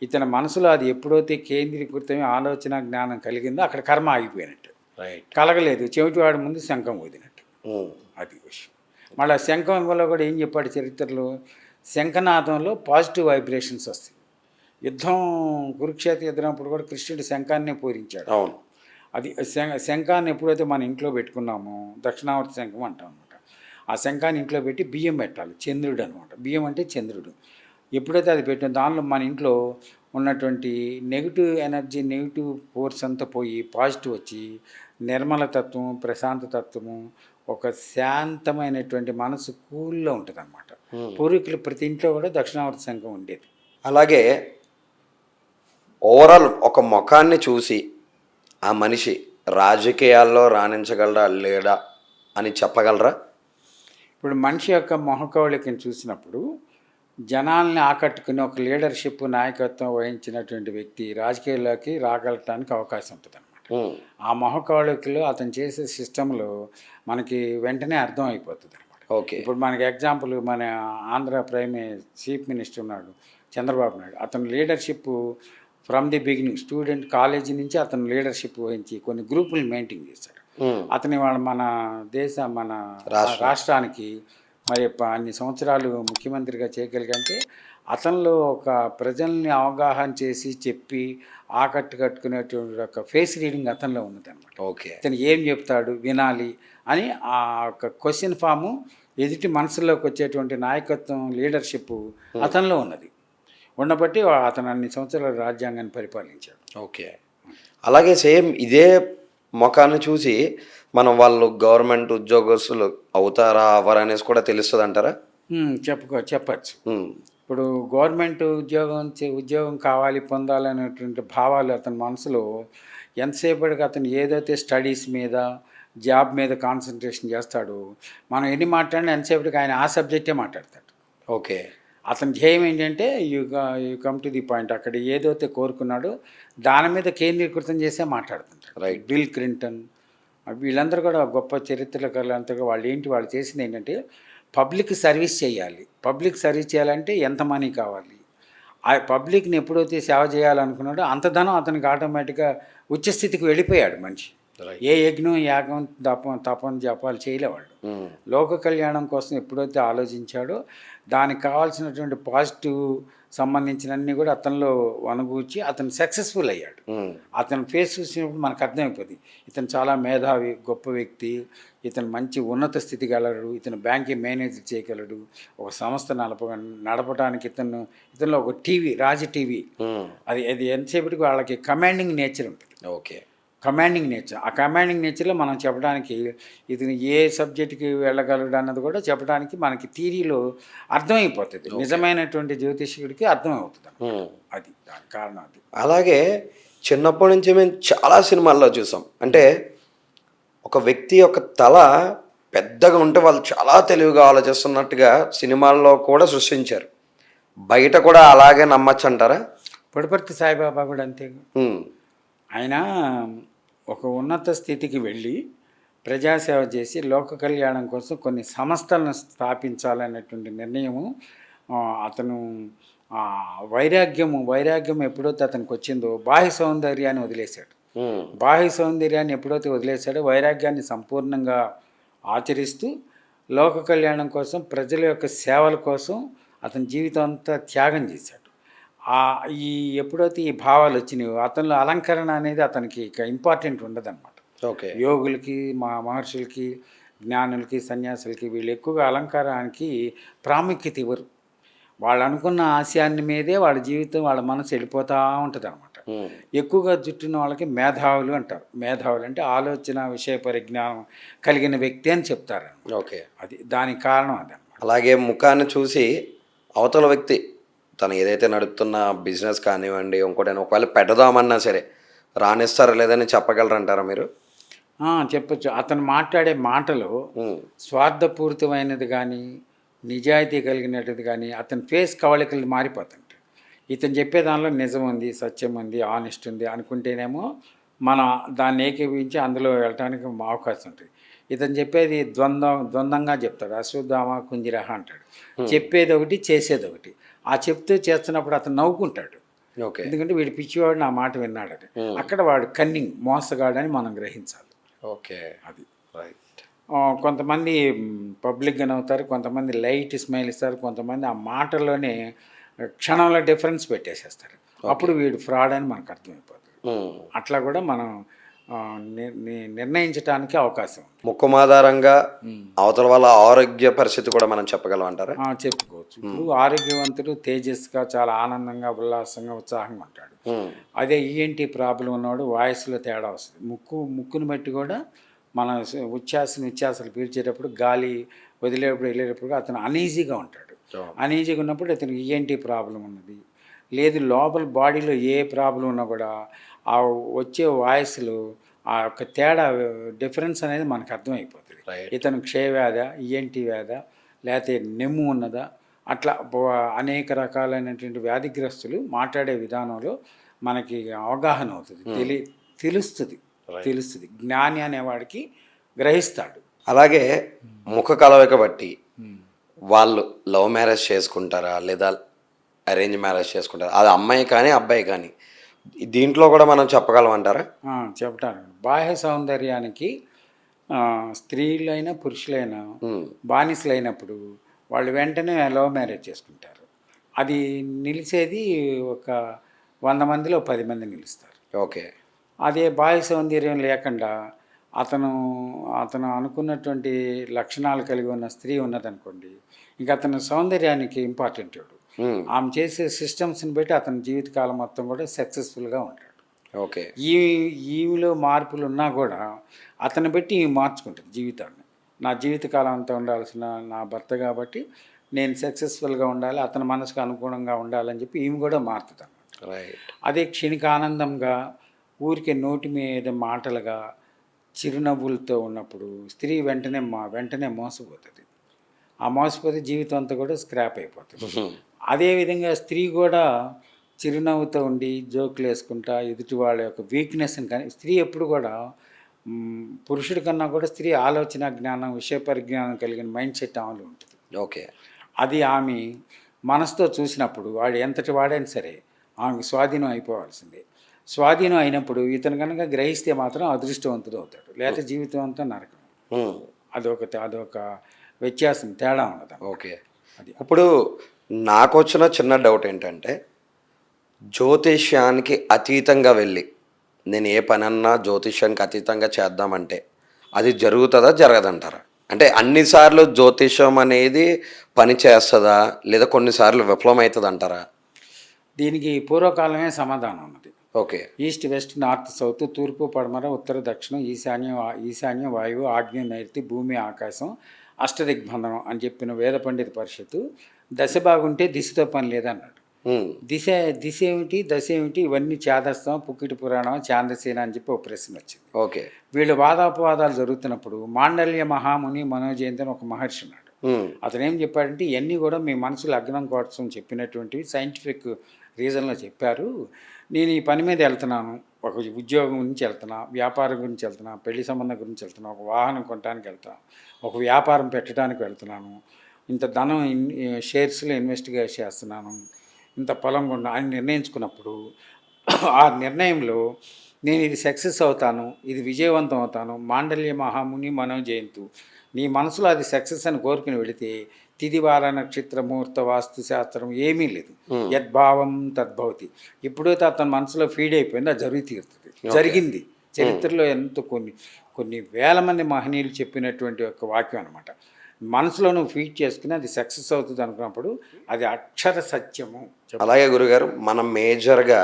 ఇతని మనసులో అది ఎప్పుడైతే కేంద్రీకృతమే ఆలోచన జ్ఞానం కలిగిందో అక్కడ కర్మ ఆగిపోయినట్టు. రైట్, కలగలేదు, చెవిటివాడి ముందు శంఖం ఊదినట్టు. అది విషయం. మళ్ళీ శంఖంలో కూడా ఏం చెప్పాడు చరిత్రలో, శంఖనాదంలో పాజిటివ్ వైబ్రేషన్స్ వస్తాయి. యుద్ధం కురుక్షేత్ర యుద్ధమైనప్పుడు కూడా కృష్ణుడు శంఖాన్నే పూరించాడు. అవును. అది శంఖాన్ని ఎప్పుడైతే మన ఇంట్లో పెట్టుకున్నామో దక్షిణావర్తి శంఖం అంటాం అనమాట. ఆ శంఖాన్ని ఇంట్లో పెట్టి బియ్యం పెట్టాలి, చంద్రుడు అనమాట. బియ్యం అంటే చంద్రుడు. ఎప్పుడైతే అది పెట్టిన దానిలో మన ఇంట్లో ఉన్నటువంటి నెగిటివ్ ఎనర్జీ, నెగిటివ్ ఫోర్స్ అంతా పోయి పాజిటివ్ వచ్చి నిర్మల తత్వము, ప్రశాంత తత్వము, ఒక శాంతమైనటువంటి మనసు కూల్లో ఉంటుంది అనమాట. పూర్వీకులు ప్రతి ఇంట్లో కూడా దక్షిణావర్తి శంఖం ఉండేది. అలాగే ఓవరాల్ ఒక ముఖాన్ని చూసి ఆ మనిషి రాజకీయాల్లో రాణించగలరా లేడా అని చెప్పగలరా? ఇప్పుడు మనిషి యొక్క మొహకవళికను చూసినప్పుడు జనాల్ని ఆకట్టుకుని ఒక లీడర్షిప్ నాయకత్వం వహించినటువంటి వ్యక్తి రాజకీయాల్లోకి రాగలటానికి అవకాశం ఉంటుంది అనమాట. ఆ మొహకవళికలో అతను చేసే సిస్టంలో మనకి వెంటనే అర్థం అయిపోతుంది అనమాట. ఓకే. ఇప్పుడు మనకి ఎగ్జాంపుల్ మన ఆంధ్ర చీఫ్ మినిస్టర్ ఉన్నాడు చంద్రబాబు నాయుడు. అతను leadership from the beginning student college నుంచి అతను లీడర్షిప్ వహించి కొన్ని గ్రూపులు మెయింటైన్ చేశాడు. అతని మన మన రాష్ట్రానికి మరి అన్ని సంవత్సరాలు ముఖ్యమంత్రిగా చేయగలిగంటే అతనిలో ఒక ప్రజల్ని అవగాహన చేసి చెప్పి కట్టుకునేటువంటి ఒక ఫేస్ రీడింగ్ అతనిలో ఉన్నది అనమాట. ఓకే. అతను ఏం చెప్తాడు వినాలి అని ఆ ఒక క్వశ్చన్ ఫాము ఎదుటి మనసులోకి వచ్చేటువంటి నాయకత్వం లీడర్షిప్ అతనిలో ఉన్నది. ఉండబట్టి అతను అన్ని సంవత్సరాలు రాజ్యాంగాన్ని పరిపాలించాడు. ఓకే. అలాగే సేమ్ ఇదే ముఖాన్ని చూసి మనం వాళ్ళు గవర్నమెంట్ ఉద్యోగస్తులు అవుతారా అవ్వరా అనేసి కూడా తెలుస్తుంది అంటారా? చెప్పచ్చు. ఇప్పుడు గవర్నమెంట్ ఉద్యోగం కావాలి పొందాలనేటువంటి భావాలు అతని మనసులో ఎంతసేపటికి అతను ఏదైతే స్టడీస్ మీద జాబ్ మీద కాన్సన్ట్రేషన్ చేస్తాడో మనం ఎన్ని మాట్లాడినా ఎంతసేపటికి ఆయన ఆ సబ్జెక్టే మాట్లాడతాడు. ఓకే. అతని ధ్యేయం ఏంటంటే you come to the point. అక్కడ ఏదైతే కోరుకున్నాడో దాని మీద కేంద్రీకృతం చేసే మాట్లాడుతుంటాడు. రైట్. బిల్ క్లింటన్ వీళ్ళందరూ కూడా గొప్ప చరిత్రకారులంతా వాళ్ళు చేసింది ఏంటంటే పబ్లిక్ సర్వీస్ చేయాలి. పబ్లిక్ సర్వీస్ చేయాలంటే ఎంత మనీ కావాలి, ఆ పబ్లిక్ని ఎప్పుడైతే సేవ చేయాలనుకున్నాడో అంత ధనం అతనికి ఆటోమేటిక్గా ఉచ్చస్థితికి వెళ్ళిపోయాడు మనిషి. ఏ యజ్ఞం యాగం తపం జపాలు చేయలేవాళ్ళు. లోక కళ్యాణం కోసం ఎప్పుడైతే ఆలోచించాడో దానికి కావాల్సినటువంటి పాజిటివ్ సంబంధించినవన్నీ కూడా అతనిలో అనుభూచి అతను సక్సెస్ఫుల్ అయ్యాడు. అతను ఫేస్ చూసినప్పుడు మనకు అర్థమైపోతుంది ఇతను చాలా మేధావి, గొప్ప వ్యక్తి, ఇతను మంచి ఉన్నత స్థితి గలడు, ఇతను బ్యాంకింగ్ మేనేజ్ చేయగలడు, ఒక సంస్థ నడపడానికి ఇతనిలో ఒక టీవీ టీవీ అది ఎంతసేపటికి వాళ్ళకి కమాండింగ్ నేచర్ ఉంటుంది. ఓకే. Commanding nature. ఆ కమాండింగ్ నేచర్లో మనం చెప్పడానికి ఇతను ఏ సబ్జెక్టుకి వెళ్ళగలడు అన్నది కూడా చెప్పడానికి మనకి థియరీలో అర్థమైపోతుంది. నిజమైనటువంటి జ్యోతిష్కుడికి అర్థమవుతుంది. అది దాని కారణం అది. అలాగే చిన్నప్పటి నుంచి మేము చాలా సినిమాల్లో చూసాం. అంటే ఒక వ్యక్తి యొక్క తల పెద్దగా ఉంటే వాళ్ళు చాలా తెలివిగా ఆలోచిస్తున్నట్టుగా సినిమాల్లో కూడా సృష్టించారు. బయట కూడా అలాగే నమ్మచ్చు అంటారా? పుడపర్తి సాయిబాబా కూడా అంతే. ఆయన ఒక ఉన్నత స్థితికి వెళ్ళి ప్రజాసేవ చేసి లోక కళ్యాణం కోసం కొన్ని సంస్థలను స్థాపించాలనేటువంటి నిర్ణయము అతను ఆ వైరాగ్యం ఎప్పుడైతే అతనికి వచ్చిందో బాహ్య సౌందర్యాన్ని వదిలేశాడు. ఉమ్, బాహ్య సౌందర్యాన్ని ఎప్పుడైతే వదిలేశాడో వైరాగ్యాన్ని సంపూర్ణంగా ఆచరిస్తూ లోక కళ్యాణం కోసం ప్రజల యొక్క సేవల కోసం అతని జీవితం అంతా త్యాగం చేశాడు. ఆ ఈ ఎప్పుడైతే ఈ భావాలు వచ్చినాయో అతనిలో అలంకరణ అనేది అతనికి ఇక ఇంపార్టెంట్ ఉండదన్నమాట. ఓకే. యోగులకి మహర్షులకి జ్ఞానులకి సన్యాసులకి వీళ్ళు ఎక్కువగా అలంకారానికి ప్రాముఖ్యత ఇవ్వరు. వాళ్ళు అనుకున్న ఆశయాన్ని మీదే వాళ్ళ జీవితం వాళ్ళ మనసు వెళ్ళిపోతూ ఉంటుంది అనమాట. ఉమ్, ఎక్కువగా జుట్టున్న వాళ్ళకి మేధావులు అంటారు. మేధావులు అంటే ఆలోచన విషయ పరిజ్ఞానం కలిగిన వ్యక్తి అని చెప్తారు. ఓకే. అది దానికి కారణం అదనమాట. అలాగే ముఖాన్ని చూసి అవతల వ్యక్తి తను ఏదైతే నడుపుతున్న బిజినెస్ కానివ్వండి ఇంకోటైనా ఒకవేళ పెడదామన్నా సరే రాణిస్తారా లేదని చెప్పగలరంటారా మీరు? చెప్పొచ్చు. అతను మాట్లాడే మాటలు ఉమ్, స్వార్థపూరితమైనది కానీ నిజాయితీ కలిగినది కానీ అతని ఫేస్ కవళికలు మారిపోతుంటాయి. ఇతను చెప్పే దానిలో నిజం ఉంది, సత్యం ఉంది, ఆనెస్ట్ ఉంది అనుకుంటేనేమో మనం దాన్ని ఏకీభవించి అందులో వెళ్ళటానికి అవకాశం ఉంటుంది. ఇతను చెప్పేది ద్వంద్వంగా చెప్తాడు. అశ్వత్థామ కుంజిరహ అంటాడు. చెప్పేది ఒకటి, చేసేది ఒకటి. ఆ చెప్తూ చేస్తున్నప్పుడు అతను నవ్వుకుంటాడు. ఓకే. ఎందుకంటే వీడు పిచ్చివాడు నా మాట విన్నాడని. అక్కడ వాడు కన్నింగ్ మోసగాడని మనం గ్రహించాలి. ఓకే. అది రైట్. కొంతమంది పబ్లిక్గా నవ్వుతారు, కొంతమంది లైట్ స్మైల్ ఇస్తారు, కొంతమంది ఆ మాటల్లోనే క్షణంలో డిఫరెన్స్ పెట్టేసేస్తారు. అప్పుడు వీడు ఫ్రాడ్ అని మనకు అర్థమైపోతుంది. అట్లా కూడా మనం నిర్ణయించడానికి అవకాశం ఉంది. ముఖమాధారంగా అవతల వాళ్ళ ఆరోగ్య పరిస్థితి కూడా మనం చెప్పగలం అంటారా? చెప్పుకోవచ్చు. ఇప్పుడు ఆరోగ్యవంతుడు తేజస్గా చాలా ఆనందంగా ఉల్లాసంగా ఉత్సాహంగా ఉంటాడు. అదే ఈఎన్టీ ప్రాబ్లం ఉన్నవాడు వాయిస్లో తేడా వస్తుంది. ముక్కును బట్టి కూడా మన ఉచ్ఛ్వాసలు పీల్చేటప్పుడు గాలి వదిలేటప్పుడు వెళ్ళేటప్పుడు అతను అనీజీగా ఉంటాడు. అనీజీగా ఉన్నప్పుడు అతనికి ఈఎన్టీ ప్రాబ్లం ఉన్నది. లేదు లోపల బాడీలో ఏ ప్రాబ్లం ఉన్నా కూడా ఆ వచ్చే వాయిస్లో ఆ యొక్క తేడా డిఫరెన్స్ అనేది మనకు అర్థమైపోతుంది. ఇతను క్షయవ్యాధ, ఈఎన్టీ వ్యాధ, లేకపోతే నెమ్ము ఉన్నదా, అట్లా అనేక రకాలైనటువంటి వ్యాధిగ్రస్తులు మాట్లాడే విధానంలో మనకి అవగాహన అవుతుంది. తెలుస్తుంది. జ్ఞాని అనేవాడికి గ్రహిస్తాడు. అలాగే ముఖ కలయిక బట్టి వాళ్ళు లవ్ మ్యారేజ్ చేసుకుంటారా లేదా అరేంజ్ మ్యారేజ్ చేసుకుంటారా? అది అమ్మాయి కానీ అబ్బాయి కానీ దీంట్లో కూడా మనం చెప్పగలమంటారా? చెప్తాను. బాహ్య సౌందర్యానికి స్త్రీలైనా పురుషులైనా బానిసలైనప్పుడు వాళ్ళు వెంటనే లవ్ మ్యారేజ్ చేసుకుంటారు. అది నిలిచేది ఒక 100 మందిలో 10 మంది నిలుస్తారు. ఓకే. అదే బాహ్య సౌందర్యం లేకుండా అతను అనుకున్నటువంటి లక్షణాలు కలిగి ఉన్న స్త్రీ ఉన్నదనుకోండి, ఇంకా అతను సౌందర్యానికి ఇంపార్టెంట్ ఇవ్వడు. ఆమె చేసే సిస్టమ్స్ని బట్టి అతని జీవితకాలం మొత్తం కూడా సక్సెస్ఫుల్గా ఉంటాడు. ఓకే. ఈమెలో మార్పులు ఉన్నా కూడా అతన్ని బట్టి ఈమె మార్చుకుంటుంది జీవితాన్ని. నా జీవితకాలం అంతా ఉండాల్సిన నా భర్త కాబట్టి నేను సక్సెస్ఫుల్గా ఉండాలి, అతని మనసుకు అనుగుణంగా ఉండాలని చెప్పి ఈమె కూడా మారుతుంది అన్నమాట. రైట్. అదే క్షణిక ఆనందంగా ఊరికే నోటి మీద మాటలుగా చిరునవ్వులతో ఉన్నప్పుడు స్త్రీ వెంటనే మోసపోతుంది. ఆ మోసపోతే జీవితం అంతా కూడా స్క్రాప్ అయిపోతుంది. అదేవిధంగా స్త్రీ కూడా చిరునవ్వుతో ఉండి జోకులు వేసుకుంటా ఎదుటి వాళ్ళ యొక్క వీక్నెస్ని కానీ స్త్రీ ఎప్పుడు కూడా పురుషుడి కన్నా కూడా స్త్రీ ఆలోచన జ్ఞానం, విషయ పరిజ్ఞానం కలిగిన మైండ్ సెట్ ఆమెలో ఉంటుంది. ఓకే. అది ఆమె మనసుతో చూసినప్పుడు వాడు ఎంతటి వాడైనా సరే ఆమెకు స్వాధీనం అయిపోవాల్సిందే. స్వాధీనం అయినప్పుడు ఇతను కనుక గ్రహిస్తే మాత్రం అదృష్టవంతుడు అవుతాడు, లేకపోతే జీవితం అంతా నరకం. అదొక వ్యత్యాసం, తేడా ఉన్నది. ఓకే. అది ఇప్పుడు నాకు వచ్చిన చిన్న డౌట్ ఏంటంటే, జ్యోతిష్యానికి అతీతంగా వెళ్ళి నేను ఏ పనన్నా జ్యోతిష్యానికి అతీతంగా చేద్దామంటే అది జరుగుతుందా జరగదంటారా? అంటే అన్నిసార్లు జ్యోతిష్యం అనేది పని చేస్తుందా లేదా కొన్నిసార్లు విఫలమవుతుంది అంటారా? దీనికి పూర్వకాలమే సమాధానం ఉన్నది. Okay. East, west, north, south, తూర్పు, పడమర, ఉత్తర, దక్షిణం, ఈశాన్యం, వాయువు, ఆగ్నేయ, నైరుతి, భూమి, ఆకాశం, అష్టదిగ్బంధనం అని చెప్పిన వేద పండిత పరిషత్తు దశ బాగుంటే దిశతో పని లేదన్నాడు. దిశ ఏమిటి, దశ ఏమిటి, ఇవన్నీ చేదస్తం, పుక్కిటి పురాణం, ఛాందసేన అని చెప్పి ఒక ప్రశ్న వచ్చింది. ఓకే. వీళ్ళు వాదాపవాదాలు జరుగుతున్నప్పుడు మాండల్య మహాముని మనోజయంతి అని ఒక మహర్షి ఉన్నాడు. అతను ఏం చెప్పాడంటే ఇవన్నీ కూడా మీ మనసు లగ్నం కోసం చెప్పినటువంటివి సైంటిఫిక్ రీజన్లో చెప్పారు. నేను ఈ పని మీద వెళ్తున్నాను, ఒక ఉద్యోగం గురించి వెళ్తున్నా, వ్యాపారం గురించి వెళ్తున్నా, పెళ్లి సంబంధం గురించి వెళ్తున్నా, ఒక వాహనం కొనడానికి వెళ్తున్నా, ఒక వ్యాపారం పెట్టడానికి వెళ్తున్నాను, ఇంత ధనం షేర్స్లో ఇన్వెస్టిగేట్ చేస్తున్నాను, ఇంత పొలం కొన్నా అని నిర్ణయించుకున్నప్పుడు ఆ నిర్ణయంలో నేను ఇది సక్సెస్ అవుతాను, ఇది విజయవంతం అవుతాను, మాండల్య మహాముని మనోజయంతు, నీ మనసులో అది సక్సెస్ అని కోరుకుని వెళితే తిదివార నక్షత్ర ముహూర్త వాస్తు శాస్త్రం ఏమీ లేదు. యద్భావం తద్భవతి. ఎప్పుడైతే అతని మనసులో ఫీడ్ అయిపోయిందో అది జరిగి తీరుతుంది. జరిగింది. చరిత్రలో ఎంతో కొన్ని కొన్ని వేల మంది మహనీయులు చెప్పినటువంటి ఒక వాక్యం అనమాట. మనసులో నువ్వు ఫీడ్ చేసుకుని అది సక్సెస్ అవుతుంది అనుకున్నప్పుడు అది అక్షర సత్యము. అలాగే గురుగారు, మనం మేజర్గా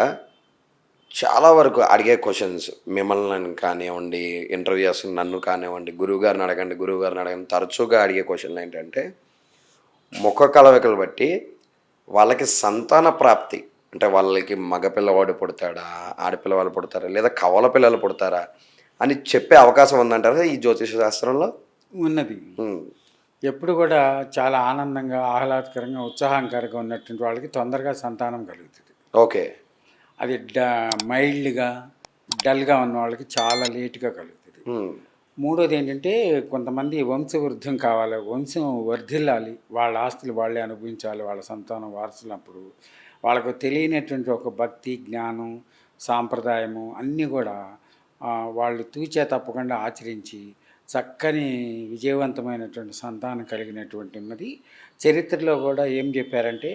చాలా వరకు అడిగే క్వశ్చన్స్ మిమ్మల్ని కానివ్వండి, ఇంటర్వ్యూస్ నన్ను కానివ్వండి, గురువుగారిని అడగండి తరచుగా అడిగే క్వశ్చన్లు ఏంటంటే ముఖ కలవికలు బట్టి వాళ్ళకి సంతాన ప్రాప్తి అంటే వాళ్ళకి మగపిల్లవాడు పుడతాడా, ఆడపిల్లవాళ్ళు పుడతారా, లేదా కవల పిల్లలు పుడతారా అని చెప్పే అవకాశం ఉందంటారా ఈ జ్యోతిష శాస్త్రంలో? ఉన్నది. ఎప్పుడు కూడా చాలా ఆనందంగా, ఆహ్లాదకరంగా, ఉత్సాహకరంగా ఉన్నటువంటి వాళ్ళకి తొందరగా సంతానం కలుగుతుంది. ఓకే. అది మైల్డ్గా, డల్గా ఉన్న వాళ్ళకి చాలా లేటుగా కలుగుతుంది. మూడోది ఏంటంటే కొంతమంది వంశవృద్ధం కావాలి, వంశం వర్ధిల్లాలి, వాళ్ళ ఆస్తులు వాళ్ళే అనుభవించాలి, వాళ్ళ సంతానం వారసులప్పుడు వాళ్ళకు తెలియనటువంటి ఒక భక్తి, జ్ఞానం, సాంప్రదాయము అన్నీ కూడా వాళ్ళు తూచే తప్పకుండా ఆచరించి చక్కని విజయవంతమైనటువంటి సంతానం కలిగినటువంటి ఉన్నది. చరిత్రలో కూడా ఏం చెప్పారంటే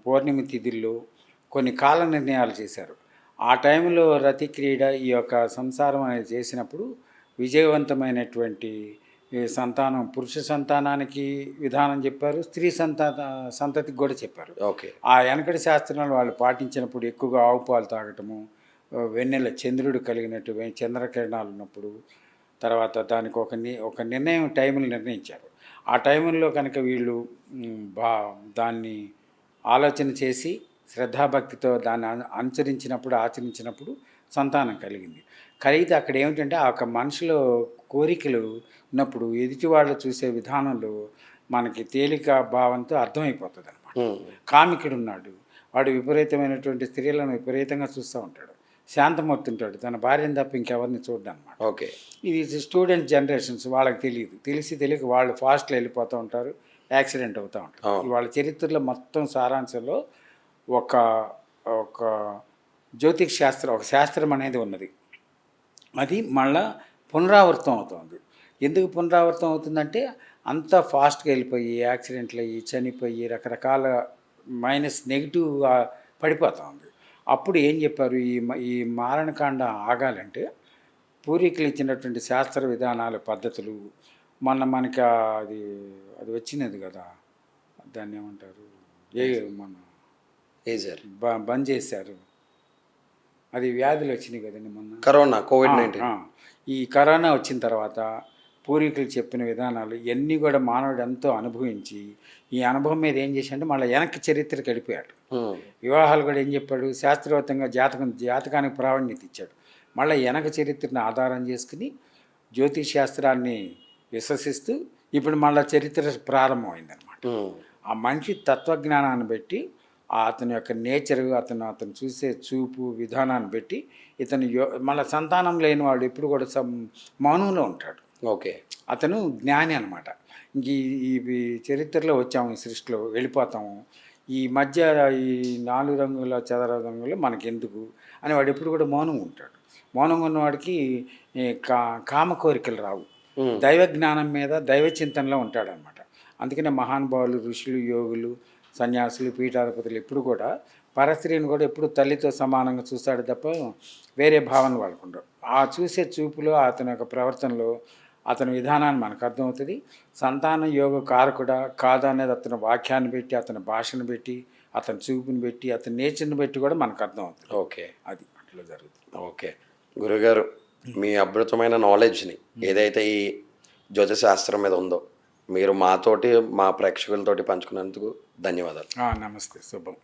పౌర్ణమి తిథిల్లో కొన్ని కాల నిర్ణయాలు చేశారు. ఆ టైంలో రతి క్రీడ ఈ యొక్క సంసారం అనేది చేసినప్పుడు విజయవంతమైనటువంటి సంతానం, పురుష సంతానానికి విధానం చెప్పారు, స్త్రీ సంతతికి కూడా చెప్పారు. ఓకే. ఆ వెనకటి శాస్త్రాలు వాళ్ళు పాటించినప్పుడు ఎక్కువగా ఆవు పాలు తాగటము, వెన్నెల చంద్రుడు కలిగినట్టు చంద్రకిరణాలు ఉన్నప్పుడు, తర్వాత దానికి ఒక నిర్ణయం టైంలు నిర్ణయించారు. ఆ టైంలో కనుక వీళ్ళు దాన్ని ఆలోచన చేసి శ్రద్ధాభక్తితో దాన్ని ఆచరించినప్పుడు సంతానం కలిగితే అక్కడ ఏమిటంటే ఆ యొక్క మనిషిలో కోరికలు ఉన్నప్పుడు ఎదుటి వాళ్ళు చూసే విధానంలో మనకి తేలిక భావంతో అర్థమైపోతుంది అనమాట. కామికుడు ఉన్నాడు, వాడు విపరీతమైనటువంటి స్త్రీలను విపరీతంగా చూస్తూ ఉంటాడు, శాంతమూర్తి ఉంటాడు, తన భార్యను తప్ప ఇంకెవరిని చూడ్డం అనమాట. ఓకే. ఇది స్టూడెంట్ జనరేషన్స్, వాళ్ళకి తెలియక వాళ్ళు ఫాస్ట్లో వెళ్ళిపోతూ ఉంటారు, యాక్సిడెంట్ అవుతూ ఉంటారు. వాళ్ళ చరిత్రలో మొత్తం సారాంశంలో ఒక జ్యోతిష్ శాస్త్రం, ఒక శాస్త్రం అనేది ఉన్నది. అది మళ్ళా పునరావృతం అవుతుంది. ఎందుకు పునరావృతం అవుతుందంటే అంత ఫాస్ట్గా వెళ్ళిపోయి యాక్సిడెంట్లు అయ్యి చనిపోయి రకరకాల నెగిటివ్ పడిపోతూ ఉంది. అప్పుడు ఏం చెప్పారు, ఈ మారణకాండ ఆగాలంటే పూర్వీకులు ఇచ్చినటువంటి శాస్త్ర విధానాలు, పద్ధతులు, మనకి అది వచ్చినది కదా, దాన్ని ఏమంటారు, బంద్ చేశారు, అది వ్యాధులు వచ్చినాయి కదండి మొన్న, కరోనా, కోవిడ్-19. ఈ కరోనా వచ్చిన తర్వాత పూర్వీకులు చెప్పిన విధానాలు ఇవన్నీ కూడా మానవుడు ఎంతో అనుభవించి ఈ అనుభవం మీద ఏం చేశాడంటే మళ్ళీ వెనక్కి చరిత్రకి వెళ్ళిపోయాడు. వివాహాలు కూడా ఏం చెప్పాడు, శాస్త్రవేత్తంగా జాతకానికి ప్రావీణ్యత ఇచ్చాడు. మళ్ళీ వెనక చరిత్రను ఆధారం చేసుకుని జ్యోతిష్ శాస్త్రాన్ని విశ్వసిస్తూ ఇప్పుడు మళ్ళీ చరిత్ర ప్రారంభమైందనమాట. ఆ మనిషి తత్వజ్ఞానాన్ని బట్టి, అతని యొక్క నేచరు, అతను చూసే చూపు విధానాన్ని బట్టి ఇతను మళ్ళీ సంతానం లేని వాడు ఎప్పుడు కూడా మౌనంలో ఉంటాడు. ఓకే. అతను జ్ఞాని అనమాట. ఇంక ఈ చరిత్రలో వచ్చాము, ఈ సృష్టిలో వెళ్ళిపోతాము, ఈ మధ్య ఈ 4 రంగుల చదర రంగులు మనకెందుకు అని వాడు ఎప్పుడు కూడా మౌనంగా ఉంటాడు. మౌనంగా ఉన్నవాడికి కామ కోరికలు రావు, దైవ జ్ఞానం మీద దైవ చింతనలో ఉంటాడనమాట. అందుకనే మహానుభావులు, ఋషులు, యోగులు, సన్యాసులు, పీఠాధిపతులు ఎప్పుడు కూడా పరస్త్రీని కూడా ఎప్పుడు తల్లితో సమానంగా చూస్తాడు తప్ప వేరే భావన వాళ్ళకుండవు. ఆ చూసే చూపులో, అతని యొక్క ప్రవర్తనలో, అతని విధానాన్ని మనకు అర్థమవుతుంది. సంతాన యోగ కారకుడా కాదా అనేది అతని వాక్యాన్ని బట్టి, అతని భాషను బట్టి, అతని చూపుని బట్టి, అతని నేచర్ని బట్టి కూడా మనకు అర్థమవుతుంది. ఓకే. అది అట్లా జరుగుతుంది. ఓకే గురుగారు, మీ అద్భుతమైన నాలెడ్జ్ని ఏదైతే ఈ జ్యోతిష శాస్త్రం మీద ఉందో మీరు మాతోటి, మా ప్రేక్షకులతోటి పంచుకున్నందుకు ధన్యవాదాలు. నమస్తే, శుభం.